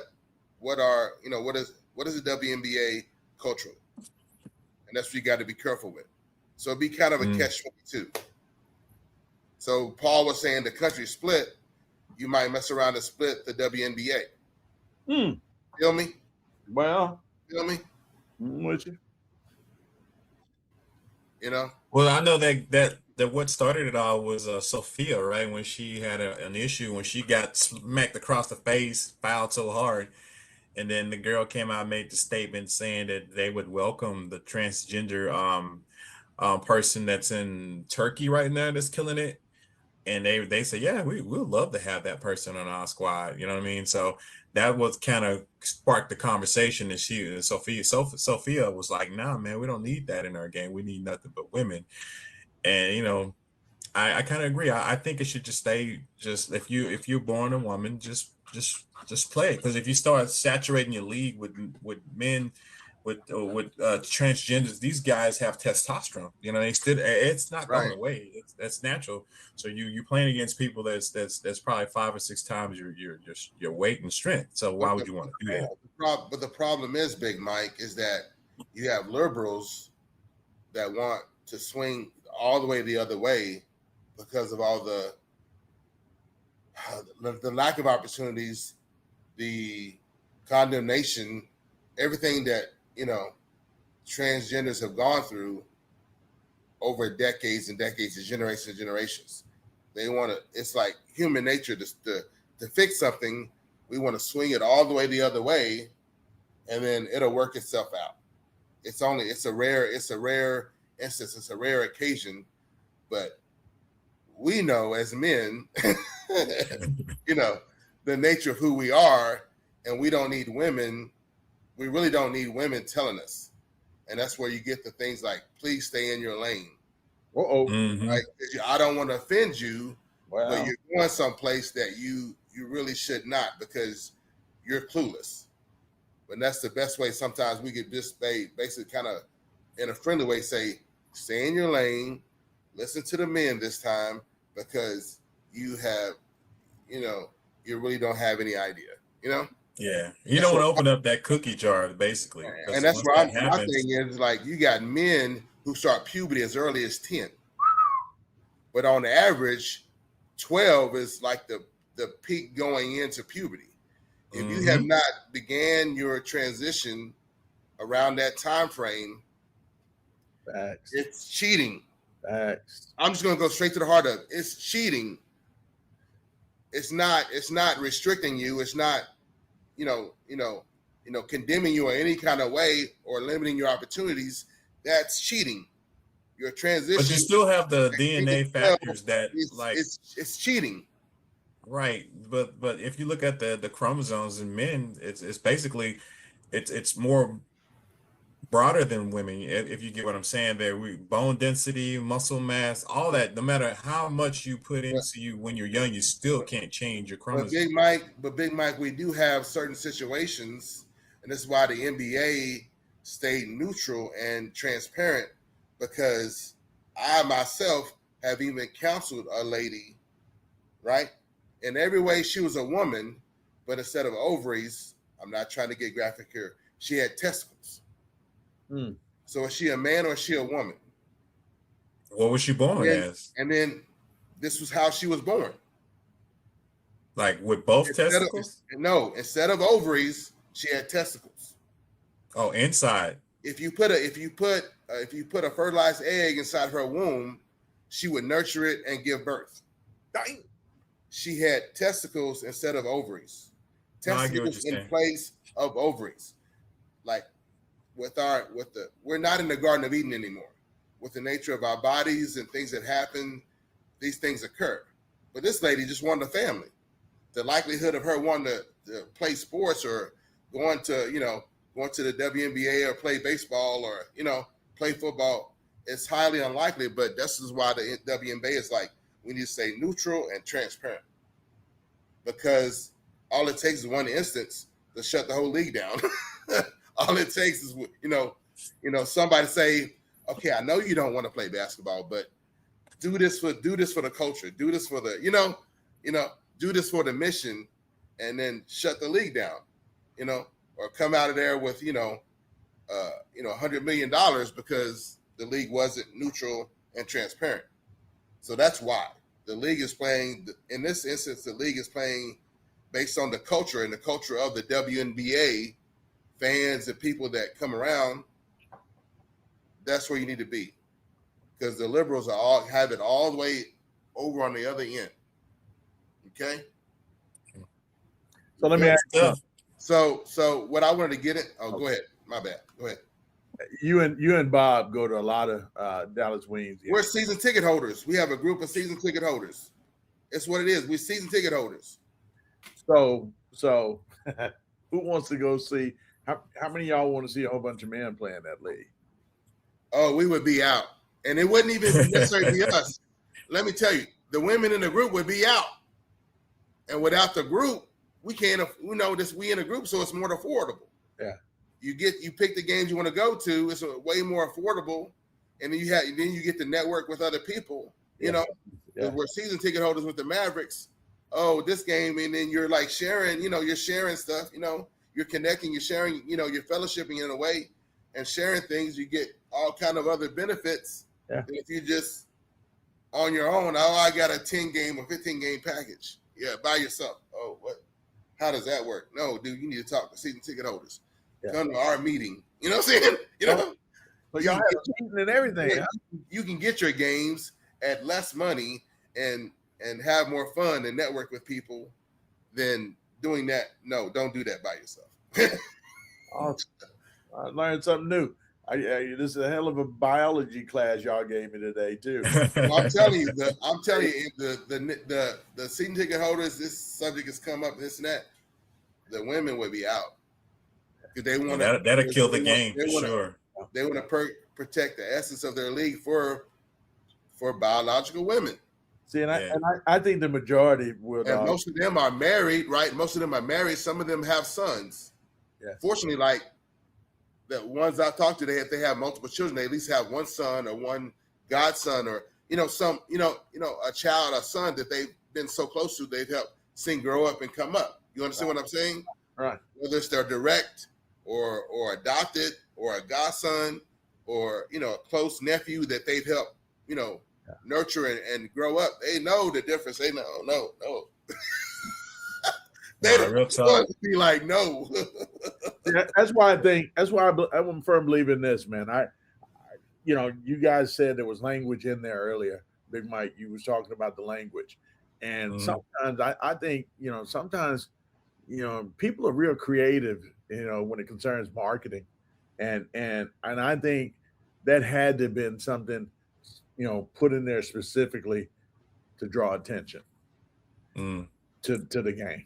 is the WNBA culturally? And that's what you got to be careful with. So it'd be kind of a catch-22. So Paul was saying the country split, you might mess around and split the WNBA. Feel me? Well, feel me? With you. Well, I know that what started it all was Sophia, right? When she had an issue, when she got smacked across the face, fouled so hard, and then the girl came out and made the statement saying that they would welcome the transgender person that's in Turkey right now that's killing it. and they say, yeah, we'll love to have that person on our squad. You know what I mean? So that was kind of sparked the conversation. And Sophia was like, nah, man, we don't need that in our game. We need nothing but women. And I kind of agree. I think it should just stay. Just if you're born a woman, just play it. Because if you start saturating your league with men, with transgenders, these guys have testosterone. It's not going Right. away. That's natural. So you playing against people that's probably 5 or 6 times your weight and strength. So why would you want to do that? But the problem is, Big Mike, is that you have liberals that want to swing all the way the other way because of all the lack of opportunities, the condemnation, everything that transgenders have gone through over decades and decades and generations. They want to. It's like human nature to fix something. We want to swing it all the way the other way, and then it'll work itself out. It's a rare instance. It's a rare occasion, but we know as men, the nature of who we are, and we don't need women. We really don't need women telling us, and that's where you get the things like, "Please stay in your lane." Mm-hmm. Right? I don't want to offend you, Wow. but you're going someplace that you really should not because you're clueless. But that's the best way. Sometimes we could just basically kind of in a friendly way say, stay in your lane, listen to the men this time because you have, you really don't have any idea, Yeah, you don't want to open up that cookie jar, basically. And that's why my happens, thing is like you got men who start puberty as early as 10. But on average, 12 is like the peak going into puberty. If you have not began your transition around that time frame, Facts. it's cheating. Facts. I'm just gonna go straight to the heart of it. It's cheating. It's not restricting you. It's not, condemning you in any kind of way or limiting your opportunities. That's cheating. Your transition. but you still have the DNA factors that it's cheating. Right, but if you look at the chromosomes in men, it's basically it's more broader than women. If you get what I'm saying, there bone density, muscle mass, all that. No matter how much you put into you when you're young, you still can't change your chromosomes. Big Mike, we do have certain situations, and this is why the NBA stayed neutral and transparent, because I myself have even counseled a lady, right? In every way, she was a woman, but instead of ovaries, I'm not trying to get graphic here, she had testicles. So is she a man or is she a woman? What was she born as? And then this was how she was born. Like with both testicles? Instead of ovaries, she had testicles. Oh, inside. If you put a fertilized egg inside her womb, she would nurture it and give birth. She had testicles instead of ovaries. Testicles in place of ovaries. Like we're not in the Garden of Eden anymore. With the nature of our bodies and things that happen, these things occur. But this lady just wanted a family. The likelihood of her wanting to play sports or going to the WNBA or play baseball or, play football, it's highly unlikely. But this is why the WNBA is like, we need to stay neutral and transparent, because all it takes is one instance to shut the whole league down. All it takes is, somebody say, okay, I know you don't want to play basketball, but do this for the culture, do this for the, do this for the mission, and then shut the league down, or come out of there with, $100 million because the league wasn't neutral and transparent. So that's why the league is playing. In this instance, the league is playing based on the culture and the culture of the WNBA fans and people that come around. That's where you need to be, because the liberals have it all the way over on the other end. Okay. So let me ask you. So what I wanted to get it. Oh, okay. Go ahead. My bad. Go ahead. You and Bob go to a lot of Dallas Wings. We're season ticket holders. We have a group of season ticket holders. It's what it is. We're season ticket holders. So who wants to go see? How many of y'all want to see a whole bunch of men playing that league? Oh, we would be out, and it wouldn't even necessarily be us. Let me tell you, the women in the group would be out, and without the group, we can't. We know this. We in a group, so it's more affordable. Yeah, you pick the games you want to go to. It's way more affordable, and then you get to network with other people. You know, we're season ticket holders with the Mavericks. Oh, this game, and then you're like sharing. You know, you're sharing stuff. You know, you're connecting. You're sharing. You know, you're fellowshipping in a way and sharing things. You get all kind of other benefits. Yeah. If you just on your own, I got a 10 game or 15 game package. Yeah, by yourself. Oh, what? How does that work? No, dude, you need to talk to season ticket holders. Yeah. Come to our meeting. You know what I'm saying? You know, but y'all have cheating and everything. Yeah, you can get your games at less money and have more fun and network with people than doing that. No, don't do that by yourself. I learned something new. This is a hell of a biology class y'all gave me today too. Well, I'm telling you, the season ticket holders. This subject has come up. This and that. The women would be out because they want to. That'll kill the game for sure. They want to protect the essence of their league for biological women. See, and I think the majority will. And most of them are married, right? Most of them are married. Some of them have sons. Yeah. Fortunately, like the ones I talked to, if they have multiple children, they at least have one son or one godson, or a child, a son that they've been so close to, they've helped seen grow up and come up. You understand what I'm saying? Right. Whether it's their direct or adopted or a godson or a close nephew that they've helped nurture and grow up, they know the difference. They know no. They don't be like no. Yeah, that's why I'm a firm believer in this, man. You guys said there was language in there earlier. Big Mike, you was talking about the language, and sometimes I think sometimes people are real creative, when it concerns marketing, and I think that had to have been something put in there specifically to draw attention to the game.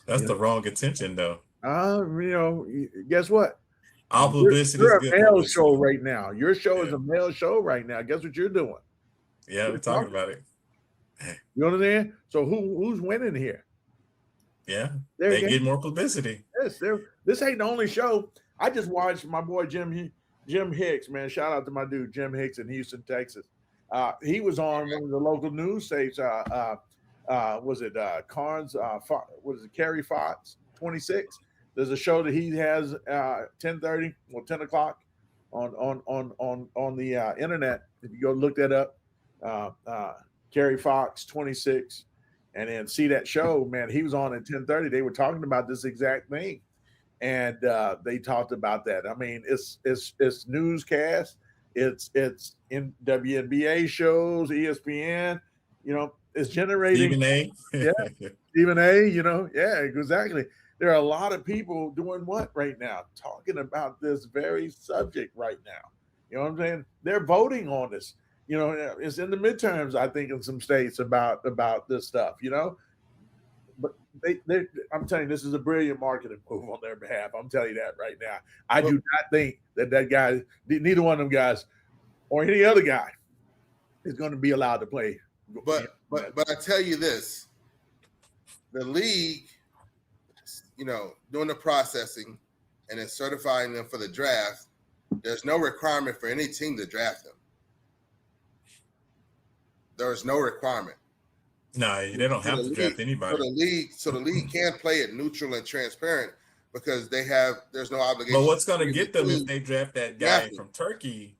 That's the wrong attention, though. Guess what? All publicity you're is good. You're a male show right now. Your show is a male show right now. Guess what you're doing? Yeah, we're talking about it. You know what I'm saying? So who's winning here? Yeah, they get more publicity. Yes, this ain't the only show. I just watched my boy Jim Hicks, man. Shout out to my dude Jim Hicks in Houston, Texas. He was on one of the local news stations. Was it Carnes? Was it Kerry Fox 26? There's a show that he has 10:30 or 10 o'clock on the internet. If you go look that up, Kerry Fox 26, and then see that show, man. He was on at 10:30. They were talking about this exact thing, and they talked about that. I mean, it's newscast. It's in WNBA shows, ESPN. It's generating. Stephen A. Yeah, Stephen A. Yeah, exactly. There are a lot of people doing what right now? Talking about this very subject right now. You know what I'm saying? They're voting on this. It's in the midterms, I think, in some states about this stuff. But I'm telling you, this is a brilliant marketing move on their behalf. I'm telling you that right now. I do not think that guy, neither one of them guys, or any other guy, is going to be allowed to play. But I tell you this, the league, doing the processing and then certifying them for the draft, there's no requirement for any team to draft them. There is no requirement. No, they don't have to draft anybody. So the league can play it neutral and transparent because there's no obligation. But what's going to get them if they draft that guy from Turkey?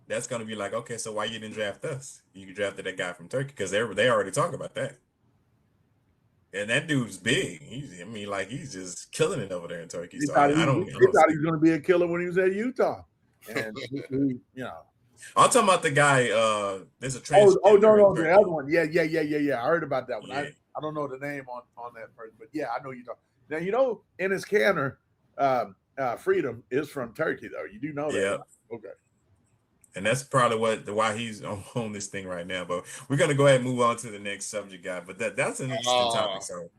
That's going to be like, okay, so why you didn't draft us? You drafted that guy from Turkey because they already talk about that. And that dude's big. He's just killing it over there in Turkey. So I thought he was going to be a killer when he was at Utah. And I'm talking about the guy. There's a no, the other one. Yeah. I heard about that one. Yeah. I don't know the name on that person, but yeah, I know you talk. Now Enes Kanter, Freedom is from Turkey, though. You do know that. Yeah. Right? Okay. And that's probably why he's on this thing right now. But we're gonna go ahead and move on to the next subject, guy. But that's an interesting topic. So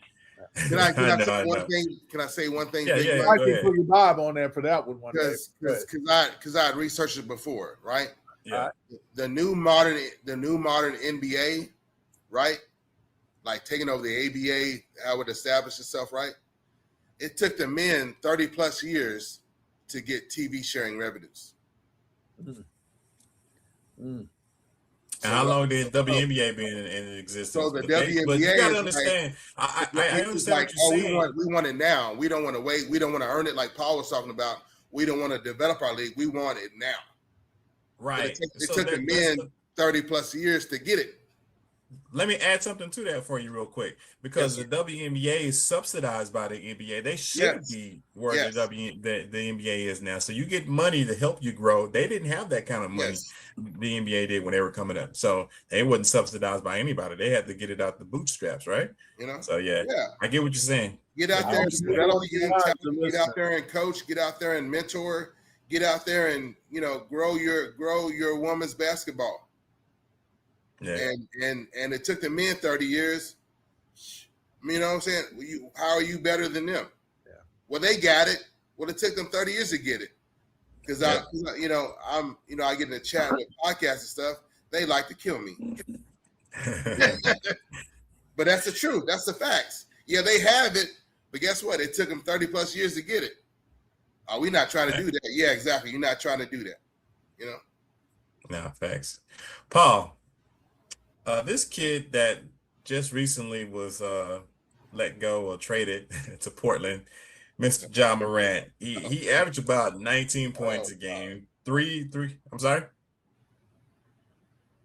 Can I I know, say I one know. thing? Can I say one thing, Yeah, Big yeah, Mike? go I can ahead. put your Bob on there for that one day. Because I had researched it before, right? Yeah. The new modern NBA, right? Like taking over the ABA, how it established itself, right? It took the men 30 plus years to get TV sharing revenues. Mm. And So how what? long did So, WNBA be in so existence? the But you WNBA got to is like understand. I it's understand like, what you're oh, saying. we want it now. We don't want to wait. We don't want to earn it like Paul was talking about. We don't want to develop our league. We want it now. But Right. it So took the men 30 plus years to get it. let me add something to that for you real quick, Yes, because sir. the WNBA is subsidized by the NBA. They should Yes. be where Yes. the NBA is now. So you get money to help you grow. They didn't have that kind of money Yes. the NBA did when they were coming up. So they wasn't subsidized by anybody. They had to get it out the bootstraps, right? You know? So yeah, Yeah. I get what you're saying. Get I out get there what and you're saying. develop the young To talent. Get listen. out there and coach. Get out there and mentor. Get out there and grow your women's basketball. Yeah. And it took the men 30 years. You know what I'm saying? How are you better than them? Yeah. Well, they got it. Well, it took them 30 years to get it. Because I get in the chat with podcasts and stuff. They like to kill me. But that's the truth. That's the facts. Yeah, they have it, but guess what? It took them 30 plus years to get it. Are we not trying to do that? Yeah, exactly. You're not trying to do that. You know? No, facts. Paul, this kid that just recently was let go or traded to Portland, Mr. Ja Morant. He averaged about 19 points a game. I'm sorry.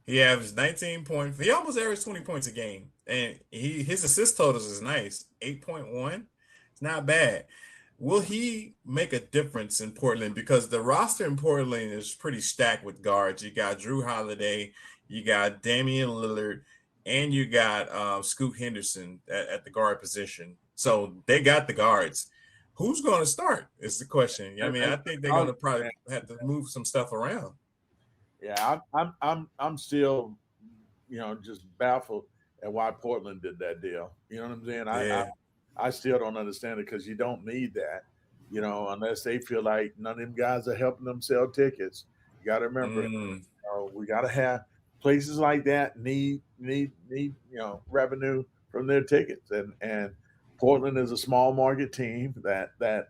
He averaged 19 points. He almost averaged 20 points a game. And his assist totals is nice. 8.1. It's not bad. Will he make a difference in Portland? Because the roster in Portland is pretty stacked with guards. You got Drew Holiday, you got Damian Lillard, and you got Scoot Henderson at the guard position. So they got the guards. Who's going to start is the question. I mean, I think they're going to probably have to move some stuff around. Yeah, I'm still, just baffled at why Portland did that deal. You know what I'm saying? Yeah. I still don't understand it, because you don't need that, unless they feel like none of them guys are helping them sell tickets. You got to remember, we got to have places like that need revenue from their tickets, and Portland is a small market team that is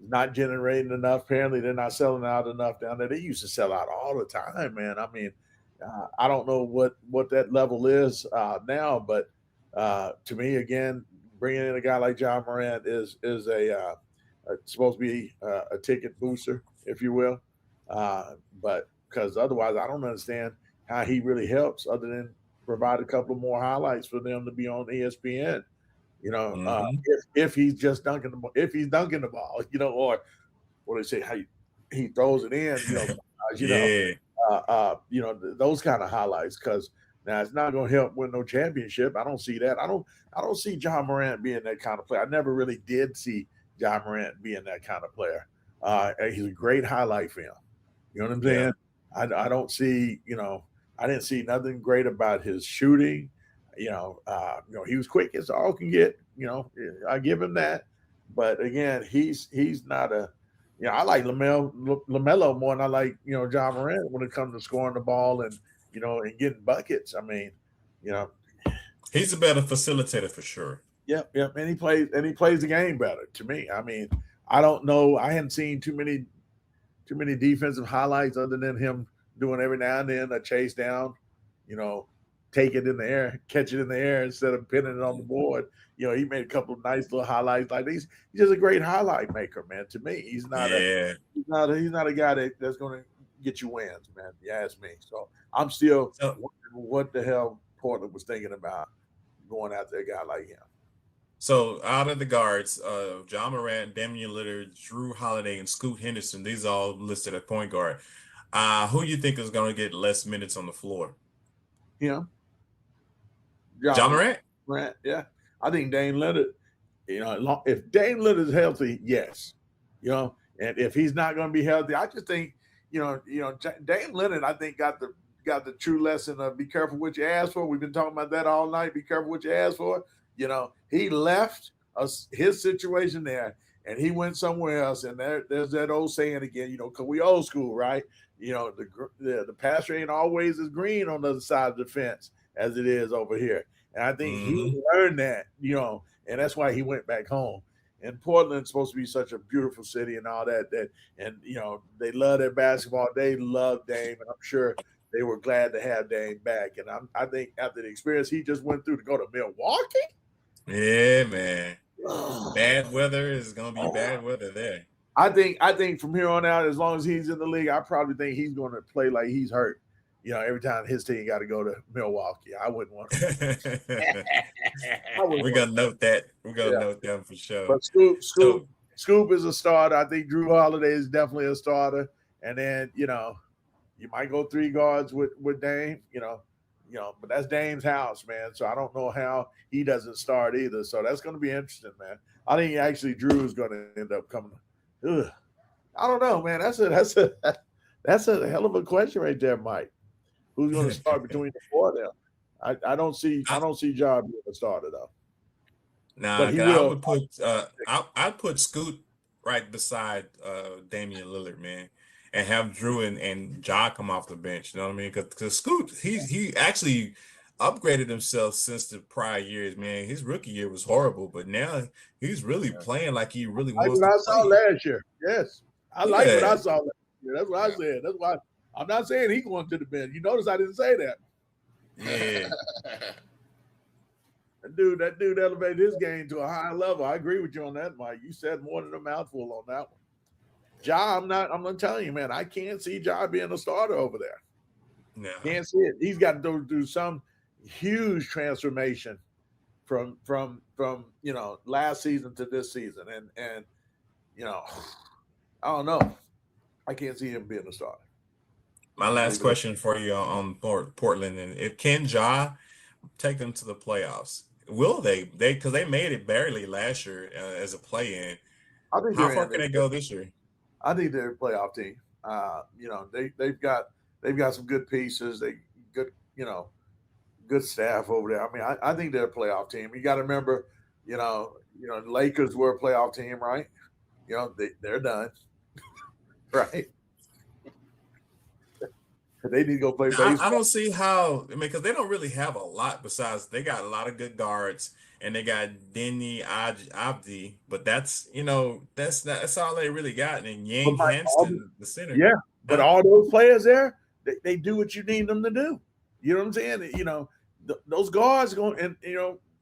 not generating enough. Apparently, they're not selling out enough down there. They used to sell out all the time, man. I mean, I don't know what that level is now, but to me, again, bringing in a guy like Ja Morant is supposed to be a ticket booster, if you will. But because otherwise, I don't understand how he really helps, other than provide a couple more highlights for them to be on ESPN. If he's just dunking the ball, or what do they say? How he throws it in, Yeah. those kind of highlights. Because now it's not going to help win no championship. I don't see that. I don't see Ja Morant being that kind of player. I never really did see Ja Morant being that kind of player. He's a great highlight film. You know what I'm saying? I don't see, I didn't see nothing great about his shooting. He was quick as all can get. I give him that. But again, he's not a. I like LaMelo more than I like Ja Morant when it comes to scoring the ball and and getting buckets. I mean, he's a better facilitator for sure. Yep, and he plays the game better to me. I mean, I don't know. I hadn't seen too many defensive highlights other than him doing every now and then a chase down, take it in the air, catch it in the air instead of pinning it on the board. He made a couple of nice little highlights like these. He's just a great highlight maker, man. To me, he's not a guy that's going to get you wins, man. You ask me. So I'm still wondering what the hell Portland was thinking about going after a guy like him. So out of the guards, Ja Morant, Damian Lillard, Drew Holiday, and Scoot Henderson, these are all listed at point guard. Who you think is going to get less minutes on the floor? Ja Morant? Yeah. I think Dame Lillard, if Dame Lillard is healthy, yes. And if he's not going to be healthy, I just think, Dame Leonard, I think, got the true lesson of be careful what you ask for. We've been talking about that all night. Be careful what you ask for. He left his situation there and he went somewhere else. And there's that old saying again, because we old school, right? The pasture ain't always as green on the other side of the fence as it is over here. And I think he learned that, and that's why he went back home. And Portland's supposed to be such a beautiful city and all that. They love their basketball. They love Dame, and I'm sure they were glad to have Dame back. And I think after the experience he just went through to go to Milwaukee. Yeah, man. Bad weather is gonna be bad weather there. I think from here on out, as long as he's in the league, I probably think he's going to play like he's hurt. Every time his team got to go to Milwaukee, I wouldn't want to. We're gonna note that. We're gonna note that for sure. But Scoop is a starter. I think Drew Holiday is definitely a starter. And then you might go 3 guards with Dame. But that's Dame's house, man. So I don't know how he doesn't start either. So that's going to be interesting, man. I think actually Drew is going to end up coming. Ugh. I don't know, man. That's a hell of a question right there, Mike. Who's going to start between the 4 of them? I don't see Ja being a starter though. Nah, I'd put Scoot right beside Damian Lillard, man, and have Drew and Ja come off the bench. You know what I mean? Because Scoot, he actually upgraded himself since the prior years, man. His rookie year was horrible, but now he's really playing like he really wants to play. I saw last year. Yes, I like what I saw last year. That's what I said. That's why I'm not saying he going to the bench. You notice I didn't say that. Yeah. That dude elevated his game to a high level. I agree with you on that, Mike. You said more than a mouthful on that one. Ja, I'm not telling you, man. I can't see Ja being a starter over there. No. Can't see it. He's got to go through some huge transformation from last season to this season. And I don't know. I can't see him being a starter. My last question for you on Portland, and if can Ja take them to the playoffs? Will they? Because they made it barely last year as a play-in. How far can they go this year? I think they're a playoff team. They've got some good pieces. They good staff over there. I mean, I think they're a playoff team. You got to remember, the Lakers were a playoff team, right? They're done, right? They need to go play baseball. I don't see how. I mean, because they don't really have a lot besides they got a lot of good guards and they got Denny Abdi, but that's all they really got. And Yang Hansen, the center. Yeah, but all those players there, they do what you need them to do. You know what I'm saying? Those guards going and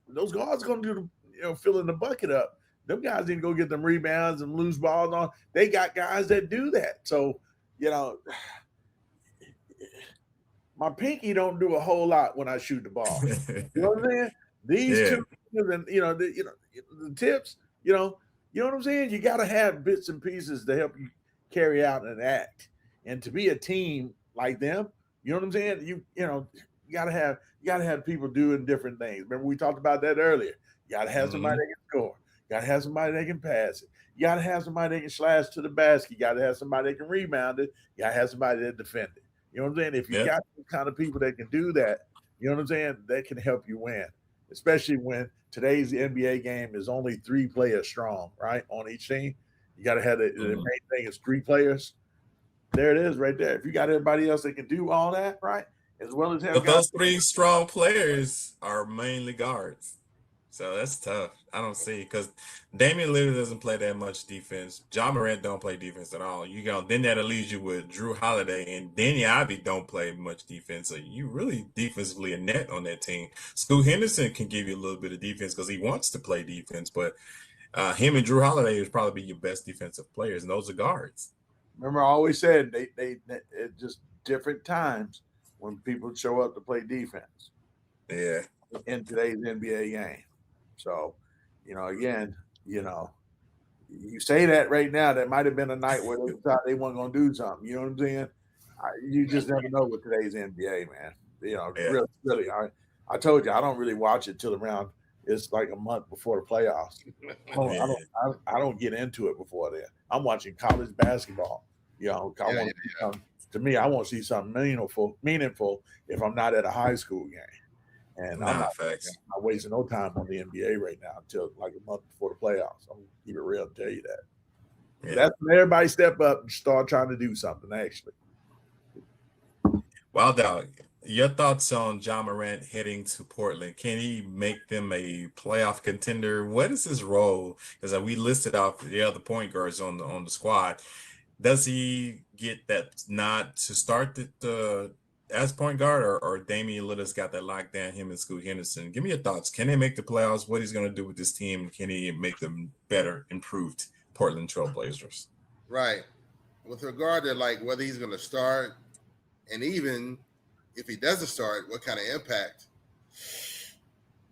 those guards going to do filling the bucket up. Them guys need to go get them rebounds and loose balls on. They got guys that do that. So my pinky don't do a whole lot when I shoot the ball. You know what I'm saying? These two, and the tips. You know what I'm saying? You got to have bits and pieces to help you carry out an act. And to be a team like them, you know what I'm saying? You gotta have people doing different things. Remember we talked about that earlier. You gotta have somebody that can score. You gotta have somebody that can pass it. You gotta have somebody that can slash to the basket. You gotta have somebody that can rebound it. You gotta have somebody that defend it. You know what I'm saying? If you got the kind of people that can do that, you know what I'm saying? That can help you win, especially when today's NBA game is only 3 players strong, right? On each team, you got to have the main thing is 3 players. There it is, right there. If you got everybody else that can do all that, right, as well as have. But those 3 strong players are mainly guards, so that's tough. I don't see because Damian Lillard doesn't play that much defense. Ja Morant don't play defense at all. Then that leaves you with Drew Holiday and Denny Ivey don't play much defense. So you really defensively a net on that team. Scoot Henderson can give you a little bit of defense because he wants to play defense, but him and Drew Holiday would probably be your best defensive players, and those are guards. Remember, I always said they at just different times when people show up to play defense. Yeah. In today's NBA game. So, again, you say that right now, that might have been a night where they thought they weren't going to do something. You know what I'm saying? You just never know with today's NBA, man. Really. I told you, I don't really watch it till around, it's like a month before the playoffs. I don't get into it before then. I'm watching college basketball. I want to me, I want to see something meaningful if I'm not at a high school game. And I'm not wasting no time on the NBA right now until like a month before the playoffs. I'm gonna keep it real and tell you that. Yeah. That's when everybody step up and start trying to do something, actually. Well, Dogg, your thoughts on Ja Morant heading to Portland? Can he make them a playoff contender? What is his role? Because we listed out the other point guards on the squad. Does he get that nod to start the as point guard, or Damian Lillard's got that lockdown, him and Scoot Henderson? Give me your thoughts. Can they make the playoffs? What he's going to do with this team? Can he make them better, improved Portland Trailblazers? Right. With regard to like whether he's going to start, and even if he doesn't start, what kind of impact?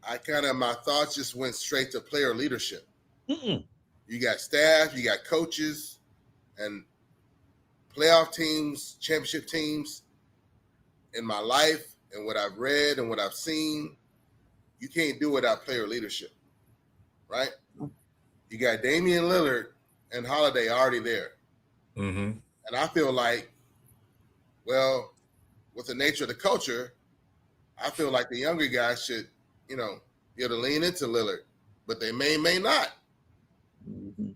My thoughts just went straight to player leadership. Mm-mm. You got staff, you got coaches, and playoff teams, championship teams. In my life and what I've read and what I've seen, you can't do without player leadership, right? You got Damian Lillard and Holiday already there. Mm-hmm. And I feel like, well, with the nature of the culture, I feel like the younger guys should, be able to lean into Lillard, but they may not. Mm-hmm.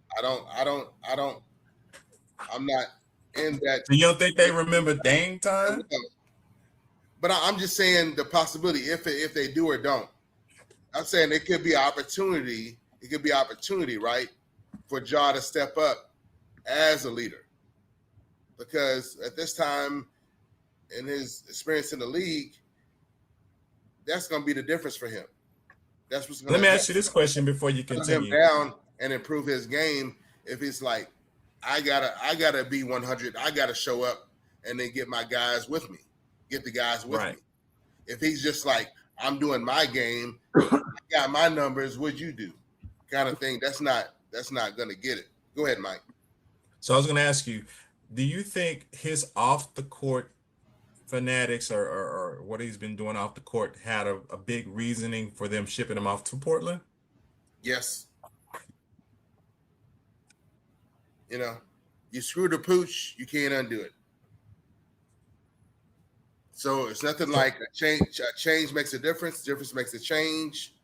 I'm not in that. So you don't think they remember Dame time? But I'm just saying the possibility if they do or don't. I'm saying it could be opportunity. It could be opportunity, right, for Ja to step up as a leader. Because at this time in his experience in the league, that's going to be the difference for him. That's what's going to Let me ask you this question before you continue. Him down and improve his game. If it's like, I gotta be 100, I gotta show up and then get my guys with me. Get the guys with me. If he's just like, I'm doing my game, I got my numbers, what'd you do? Kind of thing. That's not gonna get it. Go ahead, Mike. So I was gonna ask you, do you think his off the court fanatics or what he's been doing off the court had a big reasoning for them shipping him off to Portland? Yes. You screw the pooch, you can't undo it. So it's nothing like a change. A change makes a difference. Difference makes a change.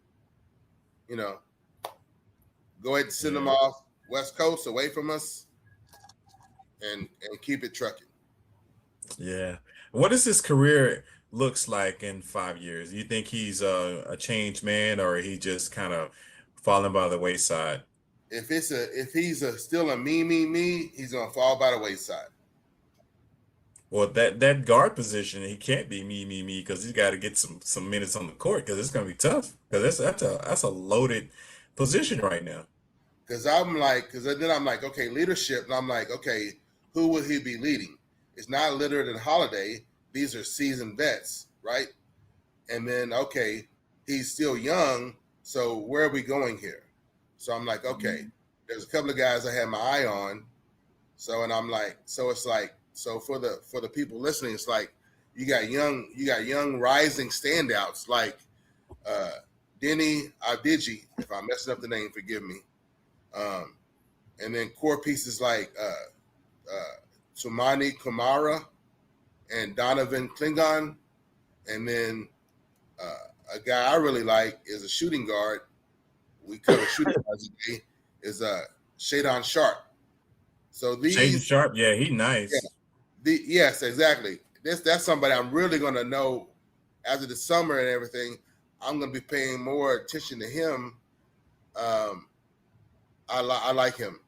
Go ahead and send them off West Coast, away from us, and keep it trucking. Yeah. What does his career looks like in 5 years? You think he's a changed man, or he just kind of falling by the wayside? If he's still a me, he's gonna fall by the wayside. Well, that guard position, he can't be me because he's got to get some minutes on the court because it's gonna be tough because that's a loaded position right now. Because then I'm like, okay, leadership, and I'm like, okay, who will he be leading? It's not Lillard and Holiday; these are seasoned vets, right? And then okay, he's still young, so where are we going here? So I'm like, okay, there's a couple of guys I had my eye on. So and I'm like, so it's like. So for the people listening, it's like you got young rising standouts like Denny Avdiji, if I'm messing up the name, forgive me. And then core pieces like Sumani Kamara and Donovan Klingon. And then a guy I really like is a shooting guard. We cover shooting guards today, is Shadon Sharp. So these Shadon Sharp, yeah, he's nice. Yeah. Yes, exactly. That's somebody I'm really going to know after the summer and everything. I'm going to be paying more attention to him. I like him,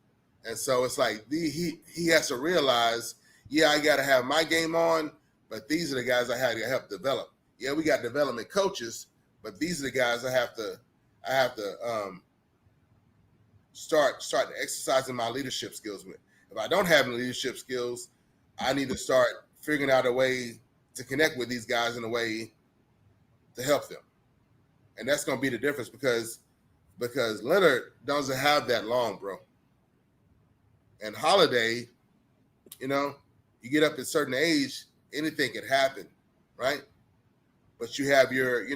and so it's like he has to realize, I got to have my game on, but these are the guys I have to help develop. Yeah, we got development coaches, but these are the guys I have to start exercising my leadership skills with. If I don't have any leadership skills, I need to start figuring out a way to connect with these guys in a way to help them. And that's going to be the difference because Leonard doesn't have that long, bro. And Holiday, you get up at a certain age, anything can happen, right? But you have your,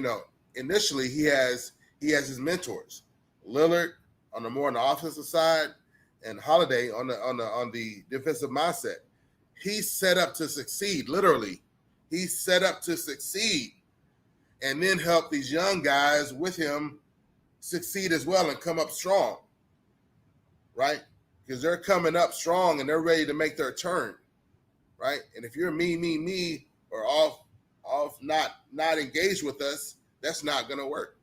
initially he has his mentors. Lillard on the offensive side and Holiday on the defensive mindset. he's set up to succeed. Literally, he's set up to succeed, and then help these young guys with him succeed as well and come up strong, right? Because they're coming up strong and they're ready to make their turn, right? And if you're me, or off, not engaged with us, that's not gonna work.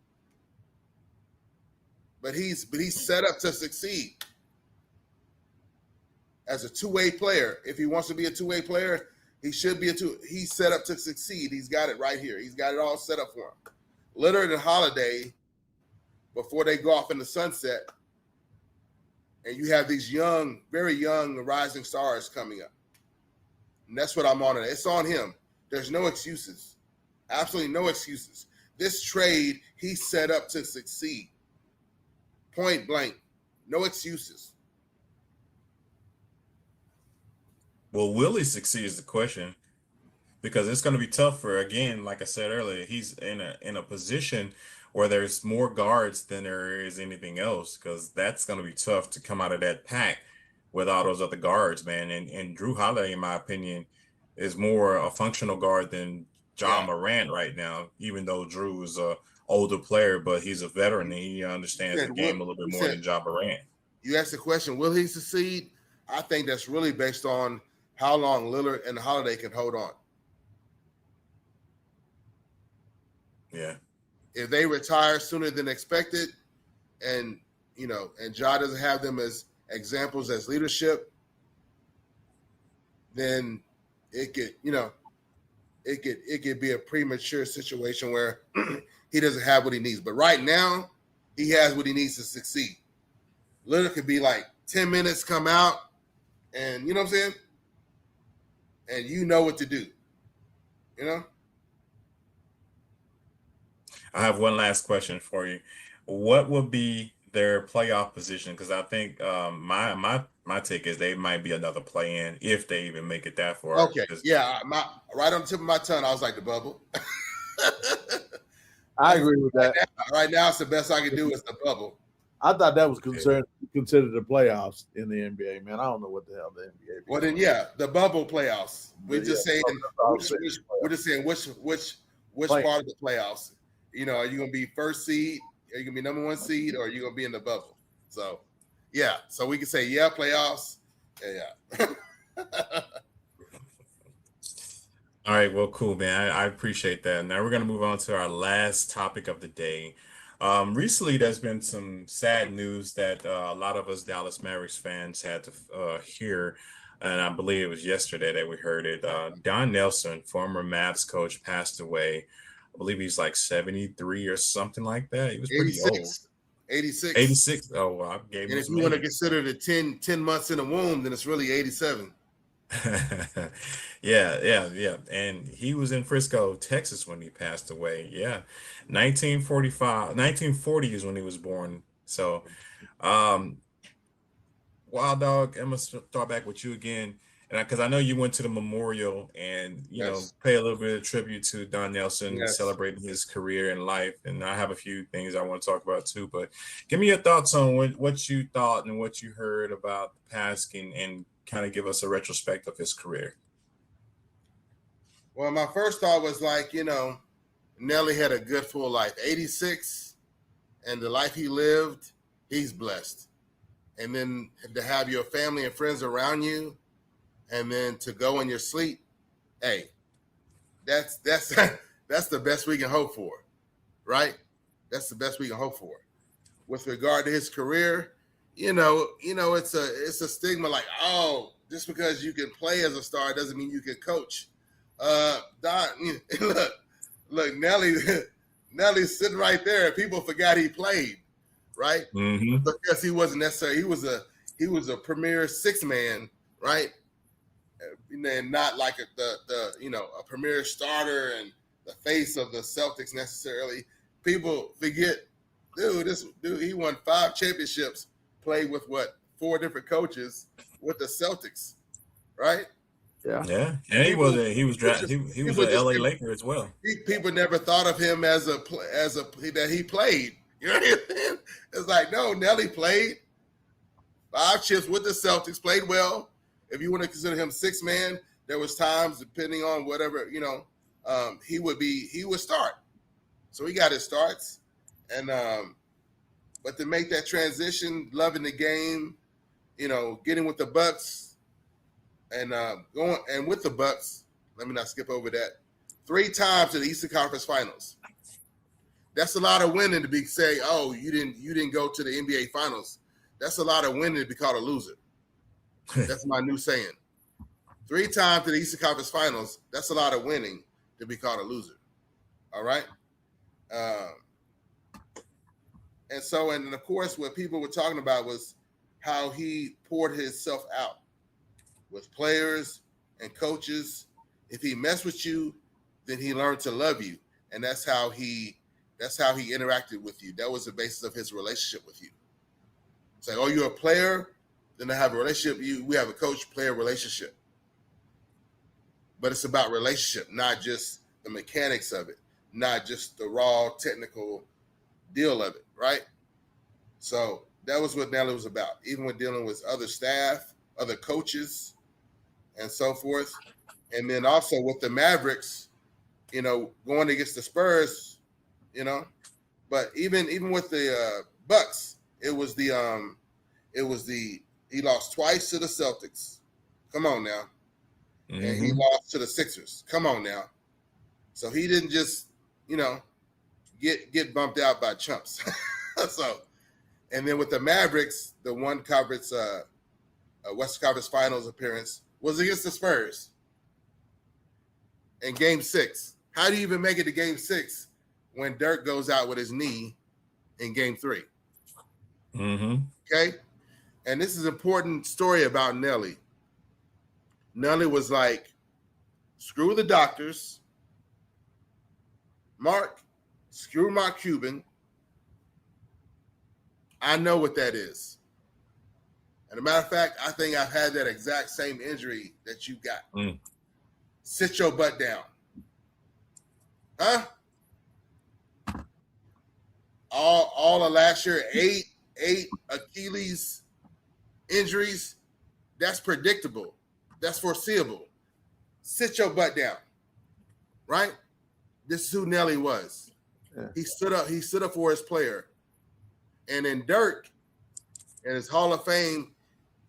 But he's set up to succeed as a two-way player. If he wants to be a two-way player, he should be he's set up to succeed. He's got it right here. He's got it all set up for him. Lillard and Holiday, before they go off in the sunset, and you have these young, very young rising stars coming up. And that's what I'm on it. It's on him. There's no excuses. Absolutely no excuses. This trade, he's set up to succeed. Point blank. No excuses. Well, will he succeed is the question, because it's going to be tough for, again, like I said earlier, he's in a position where there's more guards than there is anything else, because that's going to be tough to come out of that pack with all those other guards, man. And Drew Holiday, in my opinion, is more a functional guard than John Morant right now, even though Drew is a older player, but he's a veteran and he understands the game a little bit more than John Morant. You asked the question, will he succeed? I think that's really based on how long Lillard and Holiday can hold on. Yeah. If they retire sooner than expected, and and Ja doesn't have them as examples as leadership, then it could be a premature situation where he doesn't have what he needs. But right now, he has what he needs to succeed. Lillard could be like 10 minutes, come out, and you know what I'm saying? And you know what to do. I have one last question for you. What would be their playoff position? Because I think my take is they might be another play-in if they even make it that far. Okay, yeah, right on the tip of my tongue, I was like the bubble. I agree with that. Right now, it's the best I can do is the bubble. I thought that was considered the playoffs in the NBA, man. I don't know what the hell the NBA. Well, then, the bubble playoffs. We're just saying which part of the playoffs. Are you going to be first seed? Are you going to be number one seed? Or are you going to be in the bubble? So, So we can say, playoffs. Yeah. All right. Well, cool, man. I appreciate that. Now we're going to move on to our last topic of the day. Recently, there's been some sad news that a lot of us Dallas Mavericks fans had to hear. And I believe it was yesterday that we heard it. Don Nelson, former Mavs coach, passed away. I believe he's like 73 or something like that. He was pretty 86. old. 86. 86. Oh, well, I gave him. And if you want to consider the 10 months in the womb, then it's really 87. Yeah. And he was in Frisco, Texas when he passed away. Yeah. 1940 is when he was born. So, Wild Dog, I'm going to start back with you again. And because I know you went to the memorial and, pay a little bit of tribute to Don Nelson, celebrating his career and life. And I have a few things I want to talk about too. But give me your thoughts on what you thought and what you heard about the passing, and kind of give us a retrospect of his career. Well, my first thought was like, Nelly had a good full life. 86, and the life he lived, he's blessed. And then to have your family and friends around you, and then to go in your sleep, hey, that's the best we can hope for, right? That's the best we can hope for. With regard to his career, it's a stigma like, oh, just because you can play as a star doesn't mean you can coach. Don, look, Nelly's sitting right there. People forgot he played, right? Mm-hmm. Because he wasn't necessarily. He was a premier six man, right? And not like a premier starter and the face of the Celtics necessarily. People forget, this dude, he won 5 championships, played with 4 different coaches with the Celtics, right? Yeah. And he was an LA Laker as well. People never thought of him as a that he played. You know what I mean? It's like, no, Nelly played 5 chips with the Celtics, played well, if you want to consider him six man, there was times depending on whatever, he would start. So he got his starts. And but to make that transition, loving the game, getting with the Bucks and going and with the Bucks, let me not skip over that. 3 times to the Eastern Conference Finals. That's a lot of winning to be say, oh, you didn't go to the NBA Finals. That's a lot of winning to be called a loser. That's my new saying. 3 times to the Eastern Conference Finals. That's a lot of winning to be called a loser. All right. And of course, what people were talking about was how he poured himself out with players and coaches. If he messed with you, then he learned to love you, and that's how he interacted with you. That was the basis of his relationship with you. It's like, oh, you're a player, then I have a relationship. We have a coach-player relationship, but it's about relationship, not just the mechanics of it, not just the raw technical deal of it, right? So that was what Nelly was about, even when dealing with other staff, other coaches, and so forth. And then also with the Mavericks, going against the Spurs, but even with the Bucks, he lost twice to the Celtics. Come on now. Mm-hmm. And he lost to the Sixers. Come on now. So he didn't just, get bumped out by chumps. So, and then with the Mavericks, the one conference, Western Conference Finals appearance was against the Spurs in Game 6. How do you even make it to Game 6 when Dirk goes out with his knee in Game 3? Mm-hmm. Okay, and this is an important story about Nelly. Nelly was like, screw the doctors. Screw Mark Cuban. I know what that is. And a matter of fact, I think I've had that exact same injury that you got. Mm. Sit your butt down. Huh? All of last year, eight Achilles injuries. That's predictable. That's foreseeable. Sit your butt down. Right? This is who Nelly was. Yeah. He stood up for his player. And in Dirk, in his Hall of Fame,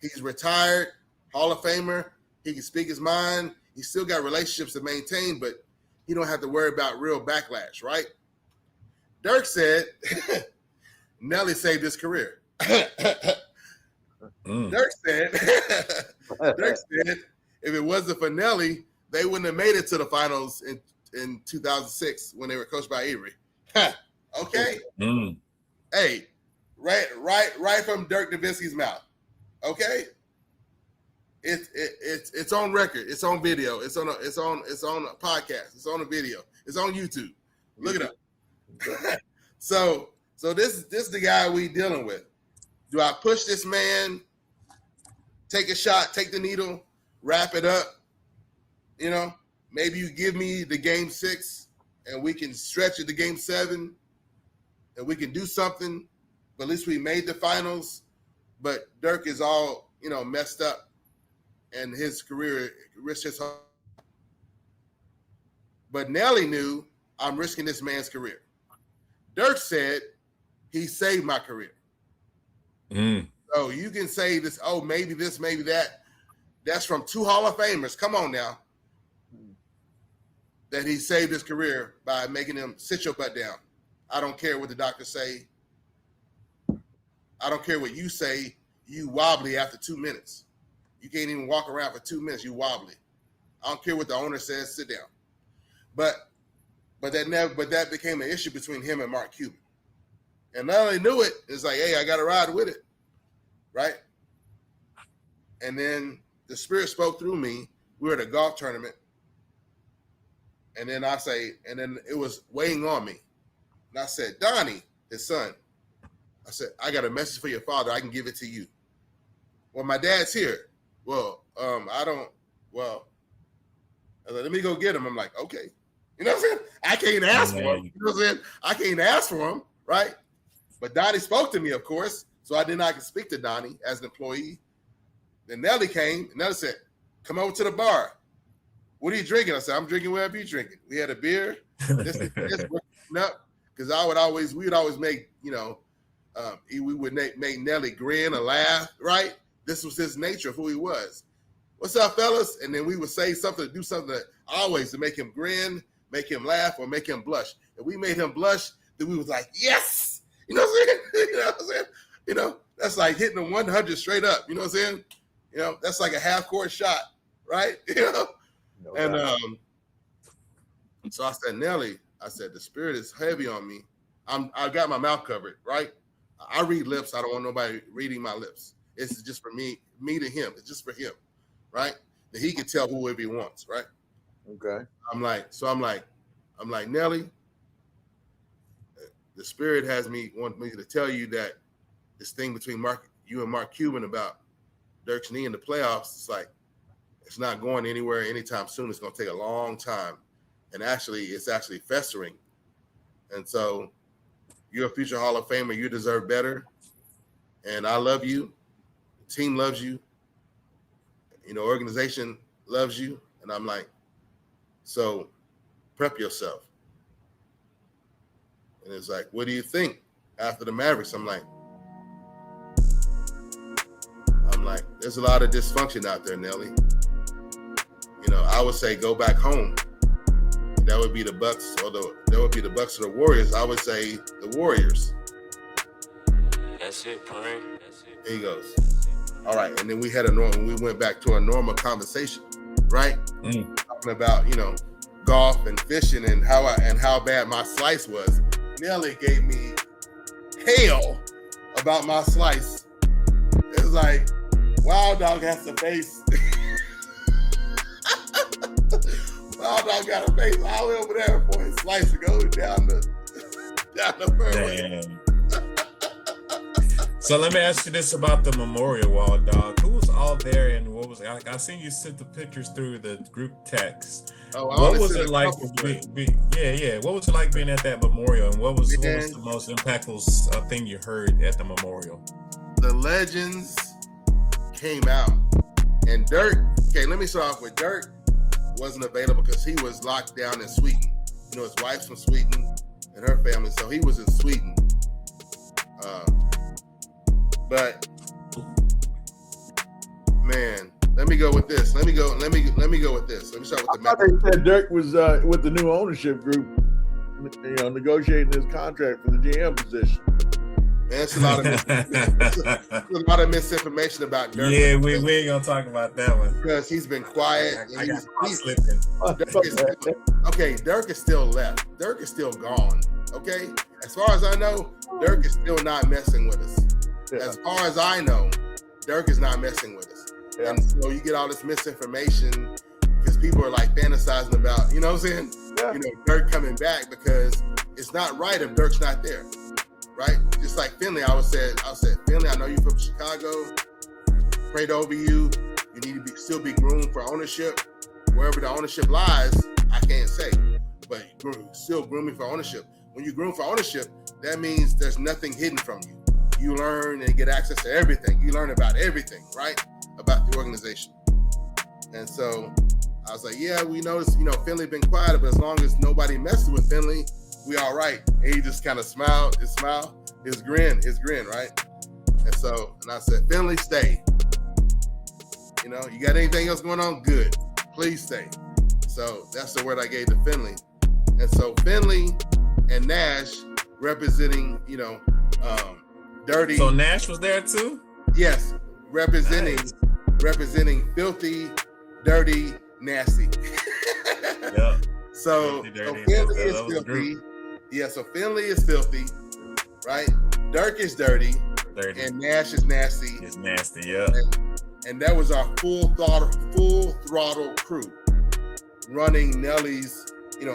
he's retired, Hall of Famer. He can speak his mind. He still got relationships to maintain, but he don't have to worry about real backlash, right? Dirk said, Nelly saved his career. Dirk said, if it wasn't for Nelly, they wouldn't have made it to the finals in 2006 when they were coached by Avery. Okay. Mm. Hey, right from Dirk Nowitzki's mouth. Okay. It's on record. It's on video. It's on a podcast. It's on a video. It's on YouTube. Look it up. So this is the guy we dealing with. Do I push this man? Take a shot, take the needle, wrap it up. Maybe you give me the Game 6 and we can stretch it to Game 7 and we can do something. But at least we made the finals. But Dirk is all, messed up and his career risked his heart. But Nelly knew I'm risking this man's career. Dirk said he saved my career. Mm. So you can say this, oh, maybe this, maybe that. That's from 2 Hall of Famers. Come on now. That he saved his career by making him sit your butt down. I don't care what the doctors say. I don't care what you say. You wobbly after 2 minutes. You can't even walk around for 2 minutes. You wobbly. I don't care what the owner says. Sit down. But that became an issue between him and Mark Cuban. And not only knew it, it's like, hey, I got to ride with it, right? And then the Spirit spoke through me. We were at a golf tournament. And then it was weighing on me. And I said, Donnie, his son, I said, I got a message for your father. I can give it to you. Well, my dad's here. Well, I don't, well, I was like, let me go get him. I'm like, okay. You know what I'm saying? I can't ask for him. You know what I'm saying? I can't ask for him, right? But Donnie spoke to me, of course. So I did not speak to Donnie as an employee. Then Nelly came, and Nelly said, come over to the bar. What are you drinking? I said, I'm drinking whatever you drinking. We had a beer. This up, because we would always make, we would make Nelly grin or laugh, right? This was his nature of who he was. What's up, fellas? And then we would say something, do something always to make him grin, make him laugh, or make him blush. If we made him blush, then we was like, yes! You know what I'm saying? That's like hitting a 100 straight up. You know what I'm saying? That's like a half-court shot, right? No and doubt. so I said, Nelly, I said, the spirit is heavy on me. I got my mouth covered, right? I read lips. I don't want nobody reading my lips. It's just for me to him. It's just for him, right? That he can tell whoever he wants, right? Okay. I'm like, Nelly, the spirit want me to tell you that this thing between you and Mark Cuban about Dirk's knee in the playoffs, it's not going anywhere anytime soon. It's going to take a long time. And it's actually festering. And so you're a future Hall of Famer. You deserve better. And I love you. The team loves you. Organization loves you. And I'm like, so prep yourself. And it's like, what do you think after the Mavericks? I'm like, there's a lot of dysfunction out there, Nelly. I would say go back home. That would be the Bucks, or that would be the Bucks or the Warriors. I would say the Warriors. That's it, Prime. That's it. There he goes. All right, and then we went back to a normal conversation, right? Talking about golf and fishing and how bad my slice was. Nelly gave me hell about my slice. It was like Wild Dog has to face. Wild Dog got a face all the way over there for his slice to go down the fairway. So let me ask you this about the memorial, Wild Dog. Who was all there, and what was I seen you sent the pictures through the group text. What was it like? What was it like being at that memorial, and what was the most impactful thing you heard at the memorial? The legends came out, and Dirk. Okay, let me start off with Dirk. Wasn't available because he was locked down in Sweden. His wife's from Sweden and her family, so he was in Sweden. But man, let me go with this. Let me go with this. Let me start with the. I thought they said Dirk was with the new ownership group, negotiating his contract for the GM position. Man, it's a lot of misinformation about Dirk. Yeah, we ain't gonna talk about that one because he's been quiet. He's slipping. Dirk is still left. Dirk is still gone. Okay, as far as I know, Dirk is still not messing with us. Yeah. As far as I know, Dirk is not messing with us. Yeah. And so you get all this misinformation because people are like fantasizing about, you know what I'm saying? Yeah. Dirk coming back, because it's not right if Dirk's not there. Right? Just like Finley, I said, Finley, I know you're from Chicago. Prayed over you. You need to still be groomed for ownership. Wherever the ownership lies, I can't say. But still grooming for ownership. When you groom for ownership, that means there's nothing hidden from you. You learn and get access to everything. You learn about everything, right? About the organization. And so I was like, yeah, we noticed, Finley been quiet, but as long as nobody messes with Finley, we all right. And he just kind of smiled, his grin, right? And I said, Finley, stay. You got anything else going on? Good. Please stay. So that's the word I gave to Finley. And so Finley and Nash representing, dirty. So Nash was there too? Yes. Representing filthy, dirty, nasty. Yeah. So Finley is filthy. Yeah, so Finley is filthy, right? Dirk is dirty. And Nash is nasty. It's nasty, yeah. And that was our full throttle crew running Nelly's,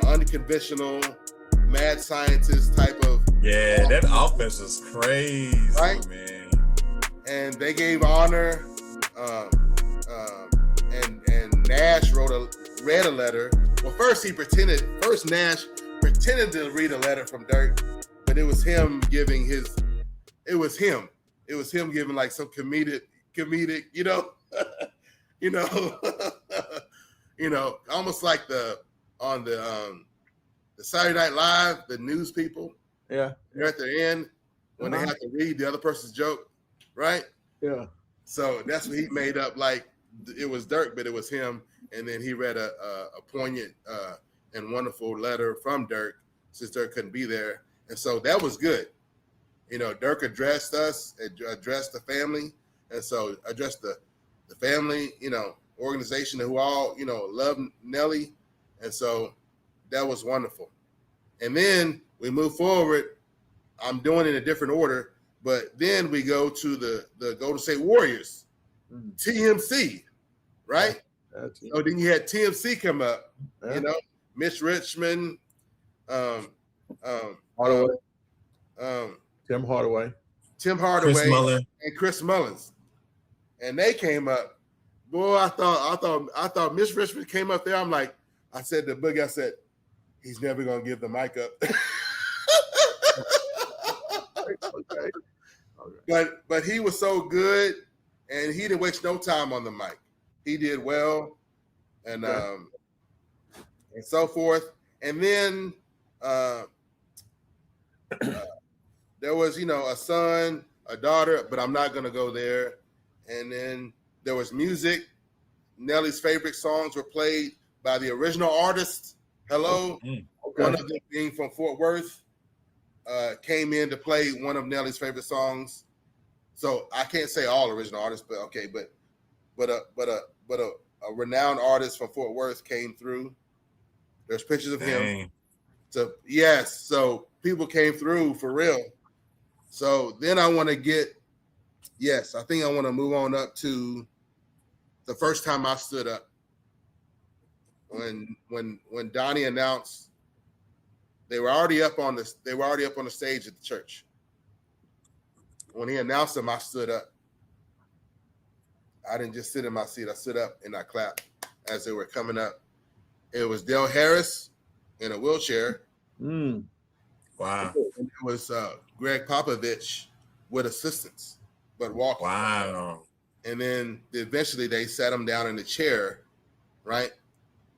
unconventional, mad scientist type of. Yeah, that offense was crazy, right? Man. And they gave honor, and Nash read a letter. Well, first Nash pretended to read a letter from Dirk, but it was him giving giving like some comedic, you know, almost like on the Saturday Night Live, the news people. Yeah. They're at the end when they have to read the other person's joke, right? Yeah. So that's what he made up. Like it was Dirk, but it was him. And then he read a poignant and wonderful letter from Dirk, since Dirk couldn't be there. And so that was good. Dirk addressed us, addressed the family, and so addressed the family, organization who all, love Nelly. And so that was wonderful. And then we move forward. I'm doing it in a different order, but then we go to the Golden State Warriors, TMC, right? So then you had TMC come up, Mitch Richmond, Hardaway. Tim Hardaway, Chris Mullin. and Chris Mullins, and they came up. Boy, I thought Mitch Richmond came up there. I said to Boogie, I said, he's never gonna give the mic up. Okay. But he was so good, and he didn't waste no time on the mic. He did well, and so forth. And then there was, a son, a daughter, but I'm not gonna go there. And then there was music. Nelly's favorite songs were played by the original artist. Hello, one of them being from Fort Worth, came in to play one of Nelly's favorite songs. So I can't say all original artists, but okay, but a renowned artist from Fort Worth came through. There's pictures of him. So yes, so people came through for real. So then I want to I think I want to move on up to the first time I stood up. When Donnie announced they were already up on the stage at the church. When he announced them, I stood up. I didn't just sit in my seat. I stood up and I clapped as they were coming up. It was Del Harris in a wheelchair. Wow. And it was Greg Popovich with assistants, but walking. Wow. And then eventually they sat him down in the chair, right?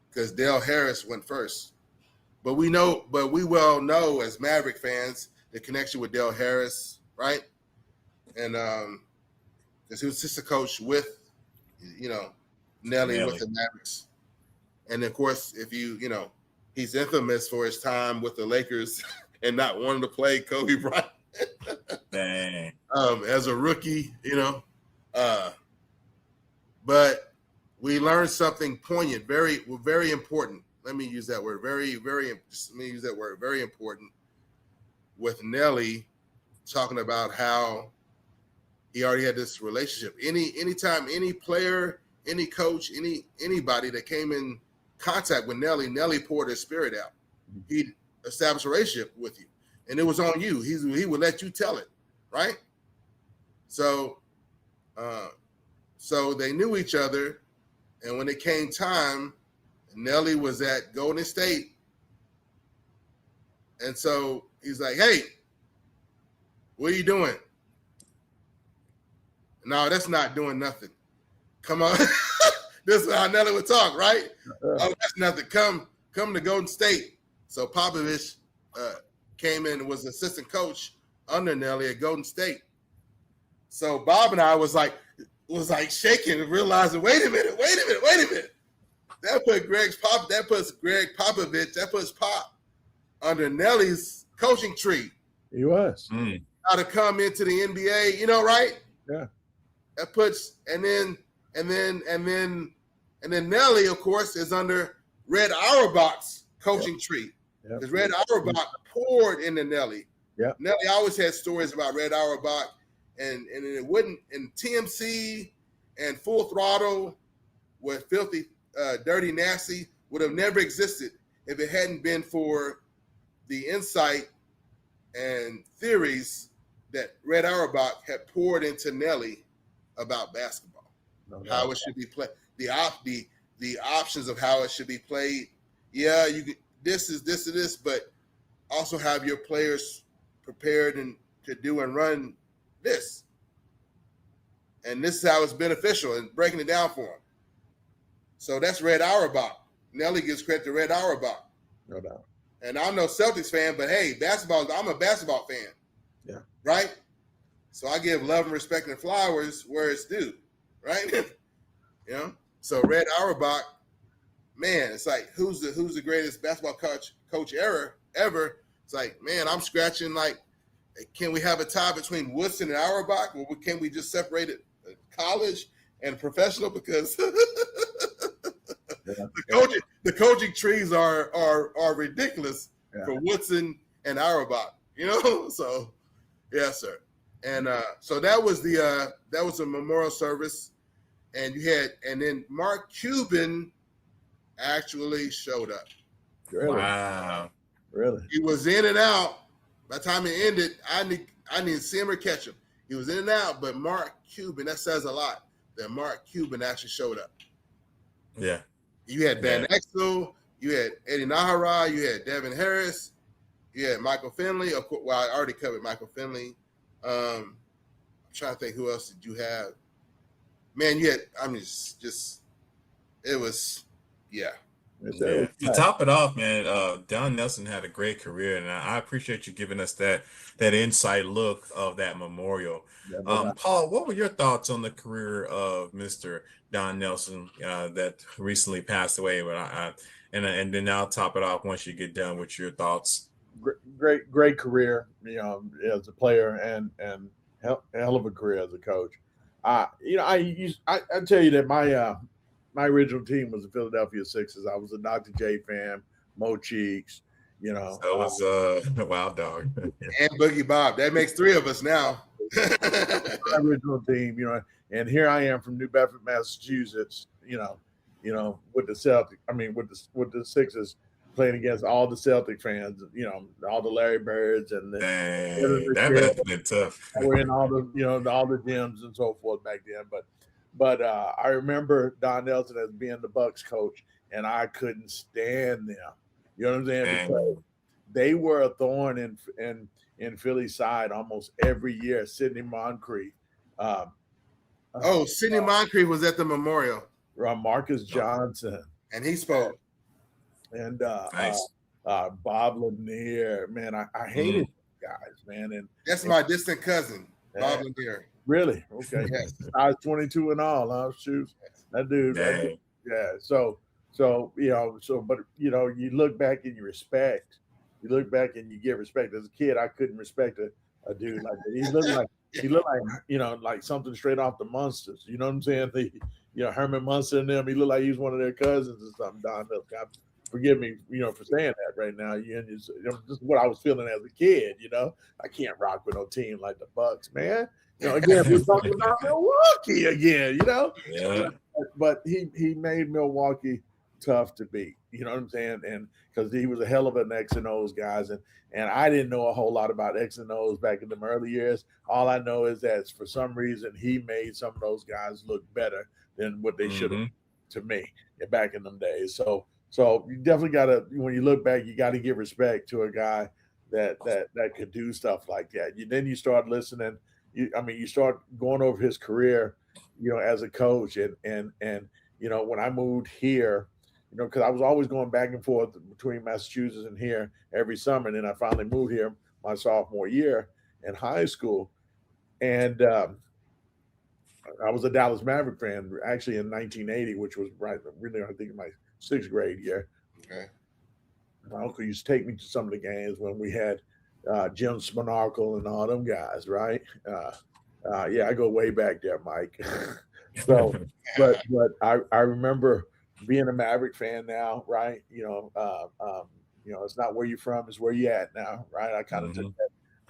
Because Del Harris went first. But we well know as Maverick fans the connection with Del Harris, right? And because he was assistant coach with, Nelly with the Mavericks. And of course, if he's infamous for his time with the Lakers and not wanting to play Kobe Bryant. Dang. As a rookie, but we learned something poignant, very, very important. Let me use that word. Very, very. Let me use that word. Very important. With Nelly, talking about how he already had this relationship. Anytime any player, any coach, anybody that came in contact with Nelly poured his spirit out. He established a relationship with you, and it was on you. He would let you tell it, right? So they knew each other, and when it came time, Nelly was at Golden State, and so he's like, "Hey, what are you doing?" No, that's not doing nothing. Come on. This is how Nelly would talk, right? Oh, that's nothing. Come to Golden State. So Popovich came in and was assistant coach under Nelly at Golden State. So Bob and I was like shaking and realizing, wait a minute. That puts Greg Popovich, that puts Pop under Nelly's coaching tree. He was. How to come into the NBA, right? Yeah. That puts and then Nelly, of course, is under Red Auerbach's coaching tree. Because Red Auerbach poured into Nelly. Yeah. Nelly always had stories about Red Auerbach, and it wouldn't, and TMC and Full Throttle with Filthy, Dirty Nasty would have never existed if it hadn't been for the insight and theories that Red Auerbach had poured into Nelly about basketball, how it should be played, the options of how it should be played. Yeah, you could, this is this, but also have your players prepared and to do and run this. And this is how it's beneficial and breaking it down for him. So that's Red Auerbach. Nelly gives credit to Red Auerbach. No doubt. And I'm no Celtics fan, but hey, I'm a basketball fan. Yeah. Right? So I give love and respect and flowers where it's due. Right? You know? So Red Auerbach, man, it's like who's the greatest basketball coach ever? It's like, man, I'm scratching like, can we have a tie between Woodson and Auerbach? Or can we just separate it college and professional? Because the coaching trees are ridiculous for Woodson and Auerbach, you know? So yes, sir. And so that was a memorial service. And then Mark Cuban actually showed up. Really? Wow. Really? He was in and out. By the time it ended, I need to see him or catch him. He was in and out, but Mark Cuban, that says a lot, that Mark Cuban actually showed up. Yeah. You had Van Exel, you had Eddie Nahara, you had Devin Harris, you had Michael Finley. Of course, well, I already covered Michael Finley. I'm trying to think who else did you have? Man, you had, it was, yeah. Yeah. To top it off, man, Don Nelson had a great career, and I appreciate you giving us that inside look of that memorial. Paul, what were your thoughts on the career of Mr. Don Nelson that recently passed away? And then I'll top it off once you get done with your thoughts. Great career, you know, as a player and hell of a career as a coach. You know, I tell you that my original team was the Philadelphia Sixers. I was a Dr. J fan, Mo Cheeks, you know. That was Wild Dog. And Boogie Bob. That makes three of us now. My original team, you know, and here I am from New Bedford, Massachusetts, you know, with the Celtic. I mean, with the Sixers playing against all the Celtic fans, you know, all the Larry Birds and that must have been tough. We're in all the, you know, all the gyms and so forth back then, but I remember Don Nelson as being the Bucks coach, and I couldn't stand them. You know what I'm saying? Because they were a thorn in Philly's side almost every year. Sidney Moncrief. Sidney Moncrief was at the memorial. Marcus Johnson. And he spoke. And nice. Bob Lanier. Man, I hated guys, man. And that's my distant cousin, Bob Lanier. Really? Okay. Yes. I was 22 and all. Huh? Shoot, that dude. Yeah. So you know. But you know, you look back and you respect. You look back and you give respect. As a kid, I couldn't respect a dude like that. He looked like you know, like something straight off the Munsters. You know what I'm saying? You know, Herman Munster and them. He looked like he was one of their cousins or something. Don Nelson. Forgive me, you know, for saying that right now. You know, this is what I was feeling as a kid. You know, I can't rock with no team like the Bucks, man. You know, again, we're talking about Milwaukee again, you know. Yeah. But he made Milwaukee tough to beat. You know what I'm saying? And because he was a hell of an X and O's guys, and I didn't know a whole lot about X and O's back in the early years. All I know is that for some reason he made some of those guys look better than what they should have to me back in them days. So you definitely gotta, when you look back, you got to give respect to a guy that could do stuff like that. Then you start listening. You start going over his career, you know, as a coach, and you know, when I moved here, you know, because I was always going back and forth between Massachusetts and here every summer, and then I finally moved here my sophomore year in high school, and I was a Dallas Maverick fan actually in 1980, which was really I think my 6th grade year. Okay. My uncle used to take me to some of the games when we had Jim Spanarkel and all them guys, right? Yeah, I go way back there, Mike. So, but I remember being a Maverick fan now, right? You know, it's not where you're from, it's where you at now, right? I kind of took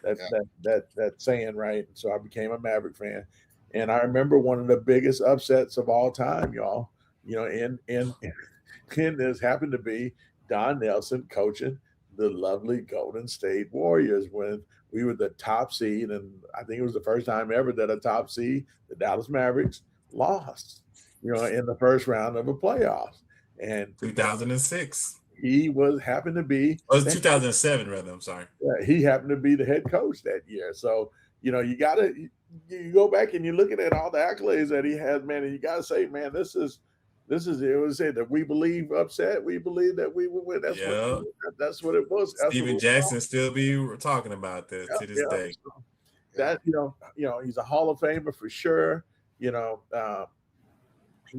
that saying, right? So I became a Maverick fan, and I remember one of the biggest upsets of all time, y'all. You know, in this happened to be Don Nelson coaching the lovely Golden State Warriors when we were the top seed, and I think it was the first time ever that a top seed, the Dallas Mavericks, lost, you know, in the first round of a playoffs. And 2006. He happened to be. Oh, it was 2007, rather. I'm sorry. Yeah, he happened to be the head coach that year. So you gotta you go back and you're looking at all the accolades that he has, man, and you gotta say, man, this is it was said that we believe upset, we believe that we will win. Yeah. That's what it was. That's what it Steven was. Jackson still be talking about that to this Yeah, day. so that he's a Hall of Famer for sure. He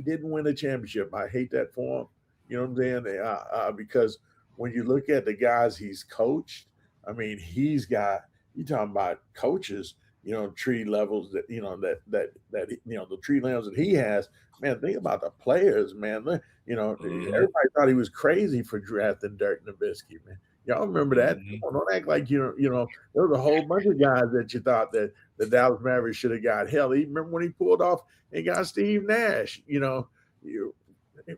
didn't win a championship. I hate that for him. You know what I'm saying? Because when you look at the guys he's coached, I mean, he's got you talking about coaches, tree levels that the tree levels that he has. Man, think about the players, man. Everybody thought he was crazy for drafting Dirk Nowitzki, man. Y'all remember that? Don't act like there was a whole bunch of guys that you thought that the Dallas Mavericks should have got. Hell, even remember when he pulled off and got Steve Nash.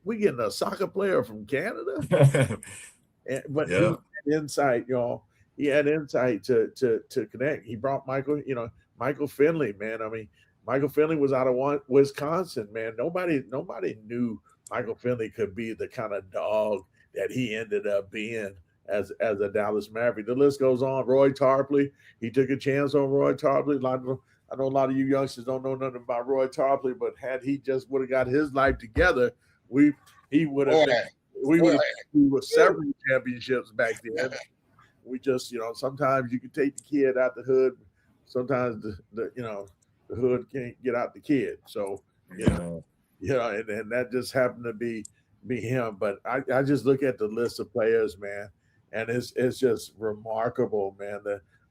We getting a soccer player from Canada, but he had insight, y'all. He had insight to connect. He brought Michael Finley, man. I mean, Michael Finley was out of Wisconsin, man. Nobody knew Michael Finley could be the kind of dog that he ended up being as a Dallas Maverick. The list goes on. Roy Tarpley, he took a chance on Roy Tarpley. I know a lot of you youngsters don't know nothing about Roy Tarpley, but had he just would have got his life together, we would have several championships back then. We just, sometimes you can take the kid out the hood. Sometimes the hood can't get out the kid. So, and that just happened to be him. But I just look at the list of players, man, and it's just remarkable, man,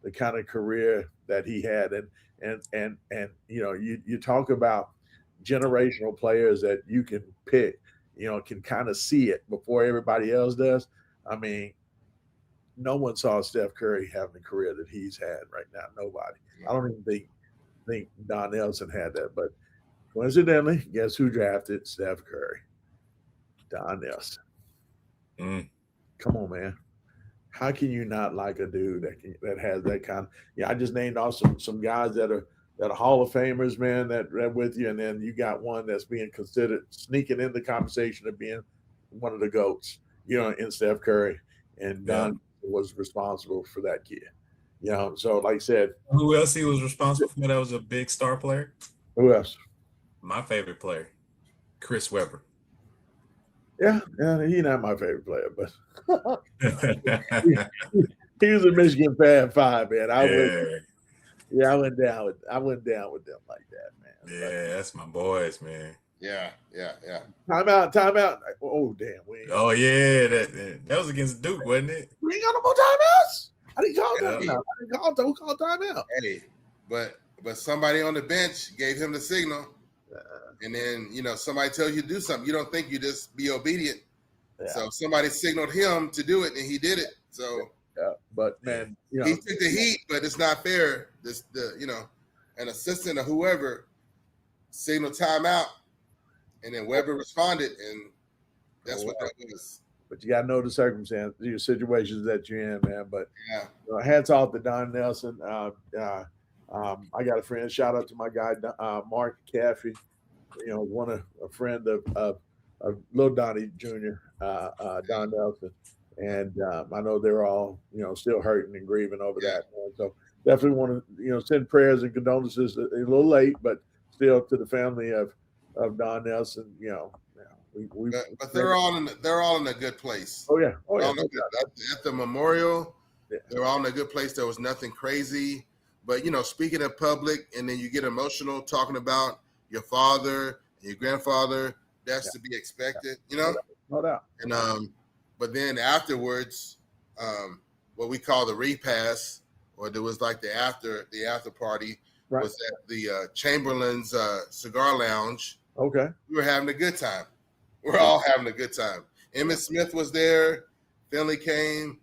the kind of career that he had. And you talk about generational players that you can pick, can kind of see it before everybody else does. I mean, no one saw Steph Curry having the career that he's had right now. Nobody. I don't even think Don Nelson had that. But coincidentally, guess who drafted Steph Curry? Don Nelson. Come on, man. How can you not like a dude that has that kind of? Yeah, I just named off some guys that are Hall of Famers, man. That with you, and then you got one that's being considered sneaking in the conversation of being one of the GOATs. In Steph Curry, and Don was responsible for that kid. So like I said, who else he was responsible for? That was a big star player. Who else? My favorite player, Chris Webber. Yeah, he's not my favorite player, but he was a Michigan Fab Five, man. I went down with them like that, man. Yeah, that's my boys, man. Yeah. Time out. Oh, damn. Oh, yeah. That was against Duke, wasn't it? We ain't got no more timeouts. I didn't call timeout. Who called timeout? Hey, but somebody on the bench gave him the signal. And then, somebody tells you to do something. You don't think you just be obedient. Yeah. So somebody signaled him to do it, and he did it. So, but man, he took the heat, but it's not fair. An assistant or whoever signaled timeout, and then Weber responded, and that's what that was. But you got to know the circumstances, your situations that you're in, man. But hats off to Don Nelson. I got a friend. Shout out to my guy, Mark Caffey. A friend of Lil Donnie Jr., Don Nelson, and I know they're all still hurting and grieving over that. Man. So definitely want to send prayers and condolences. A little late, but still to the family of Don Nelson. But they're all in a good place. Oh yeah. At the memorial, they're all in a good place. There was nothing crazy. But speaking of public, and then you get emotional talking about your father and your grandfather. That's to be expected, No doubt. And but then afterwards, what we call the repass, or there was like the after party, was at the Chamberlain's Cigar Lounge. Okay. We were having a good time. We're all having a good time. Emmitt Smith was there. Finley came.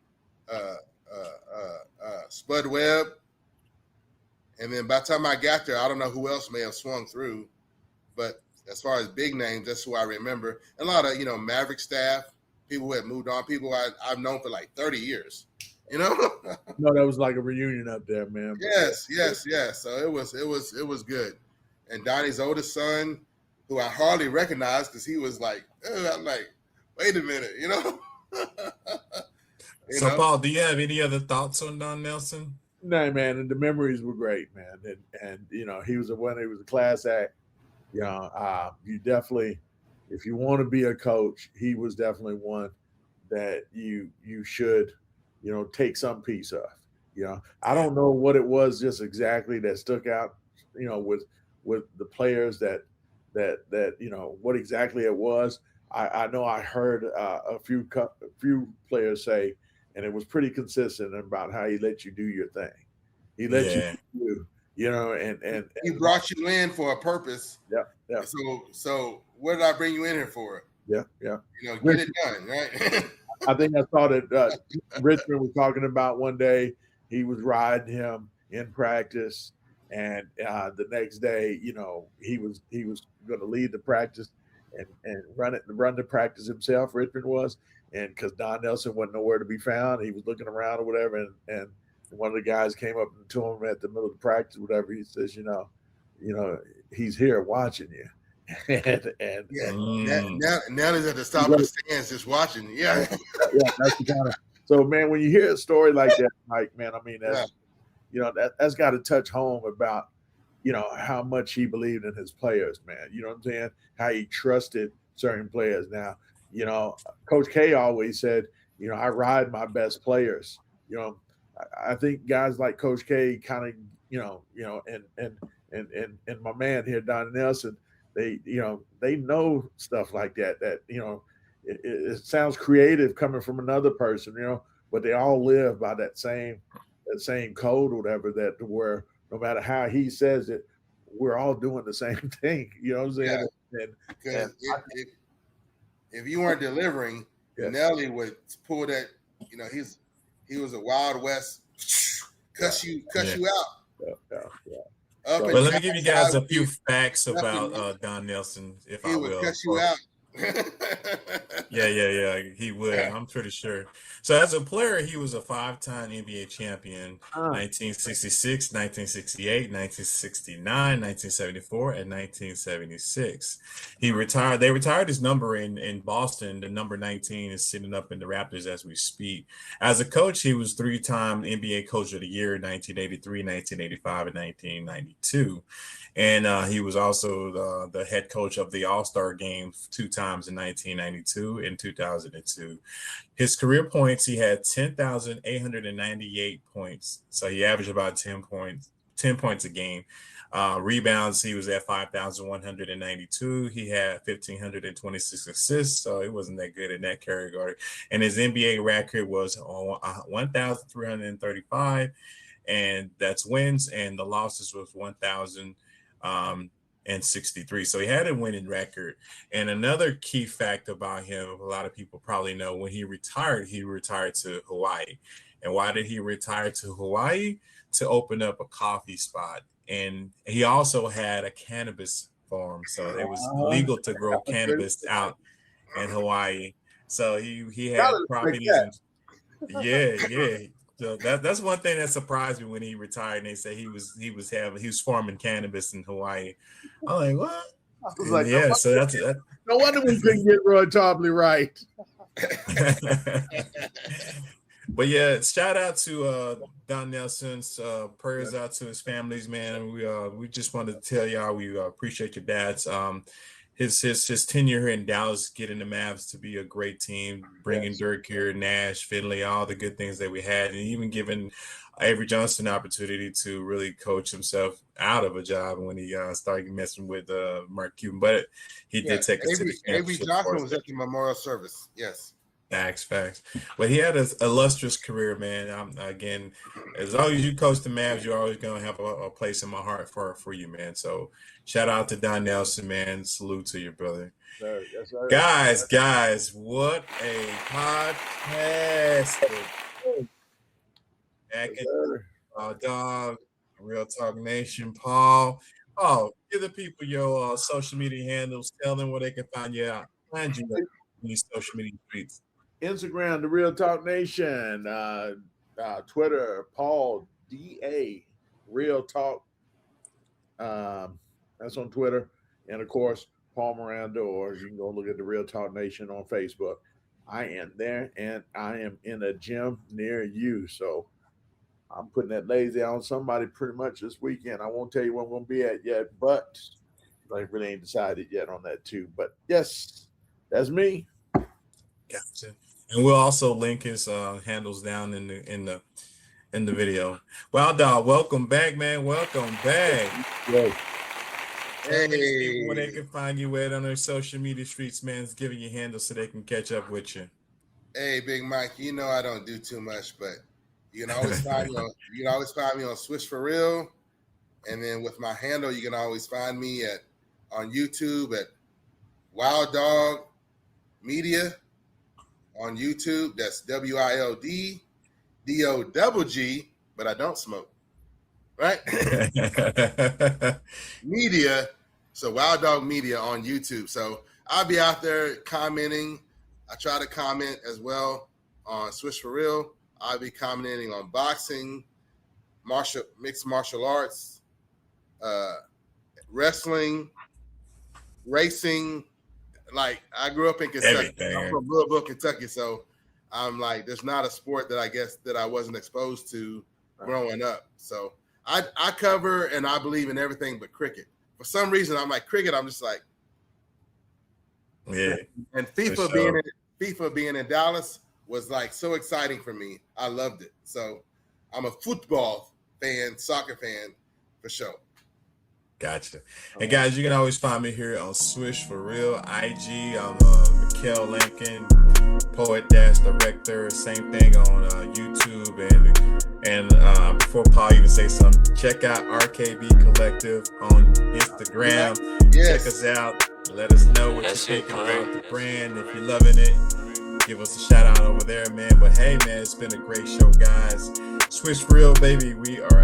Spud Webb. And then by the time I got there, I don't know who else may have swung through. But as far as big names, that's who I remember. And a lot of, Maverick staff, people who had moved on, people I've known for like 30 years. No, that was like a reunion up there, man. Yes. So it was good. And Donnie's oldest son, who I hardly recognized because he was like, I'm like, wait a minute, So Paul, do you have any other thoughts on Don Nelson? No, man, and the memories were great, man. And you know, he was a winner. He was a class act. You know, you definitely, if you want to be a coach, he was definitely one that you should, you know, take some piece of. You know, I Yeah. don't know what it was just exactly that stuck out. You know, with the players that you know what exactly it was. I know I heard a few players say, and it was pretty consistent about how he let you do your thing. He let you Yeah. do, you know, He brought you in for a purpose. yeah, yeah, So what did I bring you in here for? yeah, yeah. You know, get it done, right? I think I saw that Richmond was talking about one day he was riding him in practice, and the next day, you know, he was going to lead the practice and run the practice himself. Richmond was, and because Don Nelson wasn't nowhere to be found, he was looking around or whatever, and one of the guys came up to him at the middle of the practice, whatever. He says, you know, he's here watching you, and Yeah. Mm. Now he's at the top of the stands just watching. Yeah. yeah, that's the kind of. So, man, when you hear a story like that, Mike, man, I mean, that's Yeah. you know that's got to touch home about you know how much he believed in his players, man. You know what I'm saying? How he trusted certain players. Now, you know, Coach K always said, you know, I ride my best players. You know, I think guys like Coach K kind of, and my man here, Don Nelson, they know stuff like that. That you know, it sounds creative coming from another person, you know, but they all live by that same code or whatever. That where no matter how he says it, we're all doing the same thing. You know what I'm saying? Yeah. And Because if you weren't delivering, Yes. Nelly would pull that. You know, he was a Wild West, cuss you out. yeah. Up So- and Well, let me down give you the guys a side few with facts nothing. about Don Nelson, if He I would will. cuss you out. Yeah, he would. I'm pretty sure. So as a player, he was a five-time NBA champion, 1966, 1968, 1969, 1974, and 1976. He retired. They retired his number in Boston. The number 19 is sitting up in the Raptors as we speak. As a coach, he was three-time NBA Coach of the Year in 1983, 1985, and 1992. And he was also the head coach of the All-Star game two times in 1992 and 2002. His career points, he had 10,898 points. So he averaged about 10 points a game. Rebounds, he was at 5,192. He had 1,526 assists, so he wasn't that good in that category. And his NBA record was 1,335, and that's wins, and the losses was 1,000 and 63. So he had a winning record. And another key fact about him, a lot of people probably know, when he retired to Hawaii. And why did he retire to Hawaii? To open up a coffee spot. And he also had a cannabis farm. So it was legal to grow cannabis out in Hawaii. So he had properties and yeah. So that's one thing that surprised me when he retired. And they said he was farming cannabis in Hawaii. I'm like, what? I was like, Yeah, so that's no wonder we couldn't get Roy Tarpley right. But yeah, shout out to Don Nelson's prayers out to his families, man. We just wanted to tell y'all we appreciate your dad's his tenure here in Dallas, getting the Mavs to be a great team, bringing Dirk here, Nash, Finley, all the good things that we had, and even giving Avery Johnson the opportunity to really coach himself out of a job when he started messing with Mark Cuban. But he did take us to the Avery championship. Johnson was at the memorial service. Yes. Facts. But he had an illustrious career, man. Again, as long as you coach the Mavs, you're always going to have a place in my heart for you, man. So shout out to Don Nelson, man. Salute to your brother. Yes, sir. Guys, what a podcast. Back in Dogg, Real Talk Nation, Paul. Oh, give the people your social media handles. Tell them where they can find you in these social media streets. Instagram, The Real Talk Nation. Twitter, Paul DA, Real Talk. That's on Twitter. And of course, Paul Miranda, or you can go look at The Real Talk Nation on Facebook. I am there, and I am in a gym near you. So I'm putting that lazy on somebody pretty much this weekend. I won't tell you where I'm going to be at yet, but I really ain't decided yet on that too. But yes, that's me. Gotcha. And we'll also link his handles down in the video. Well, Dog, welcome back, man. Welcome back. Yeah. Tell these people where they can find you at on their social media streets, man. It's giving you handles so they can catch up with you. Hey, Big Mike, you know I don't do too much, but you can always find me on Swish for Real. And then with my handle, you can always find me on YouTube at Wild Dog Media on YouTube. That's WILD DOGG, but I don't smoke. Right? Media. So Wild Dog Media on YouTube. So I'll be out there commenting. I try to comment as well on Swish for Real. I'll be commenting on boxing, mixed martial arts, wrestling, racing. Like, I grew up in Kentucky. I'm from Louisville, Kentucky. So I'm like, there's not a sport that I guess that I wasn't exposed to growing up. So I cover and I believe in everything but cricket. For some reason, I'm like, cricket, I'm just like, yeah. And FIFA being in Dallas was like so exciting for me. I loved it. So I'm a football fan, soccer fan for sure. Gotcha. And guys, you can always find me here on Swish for Real, IG. I'm Mikhail Lincoln, poet-director. Same thing on YouTube. And before Paul even say something, check out RKB Collective on Instagram. Yes. Check us out. Let us know what you're thinking about the brand. If you're loving it, give us a shout out over there, man. But hey, man, it's been a great show, guys. Swish for Real, baby. We are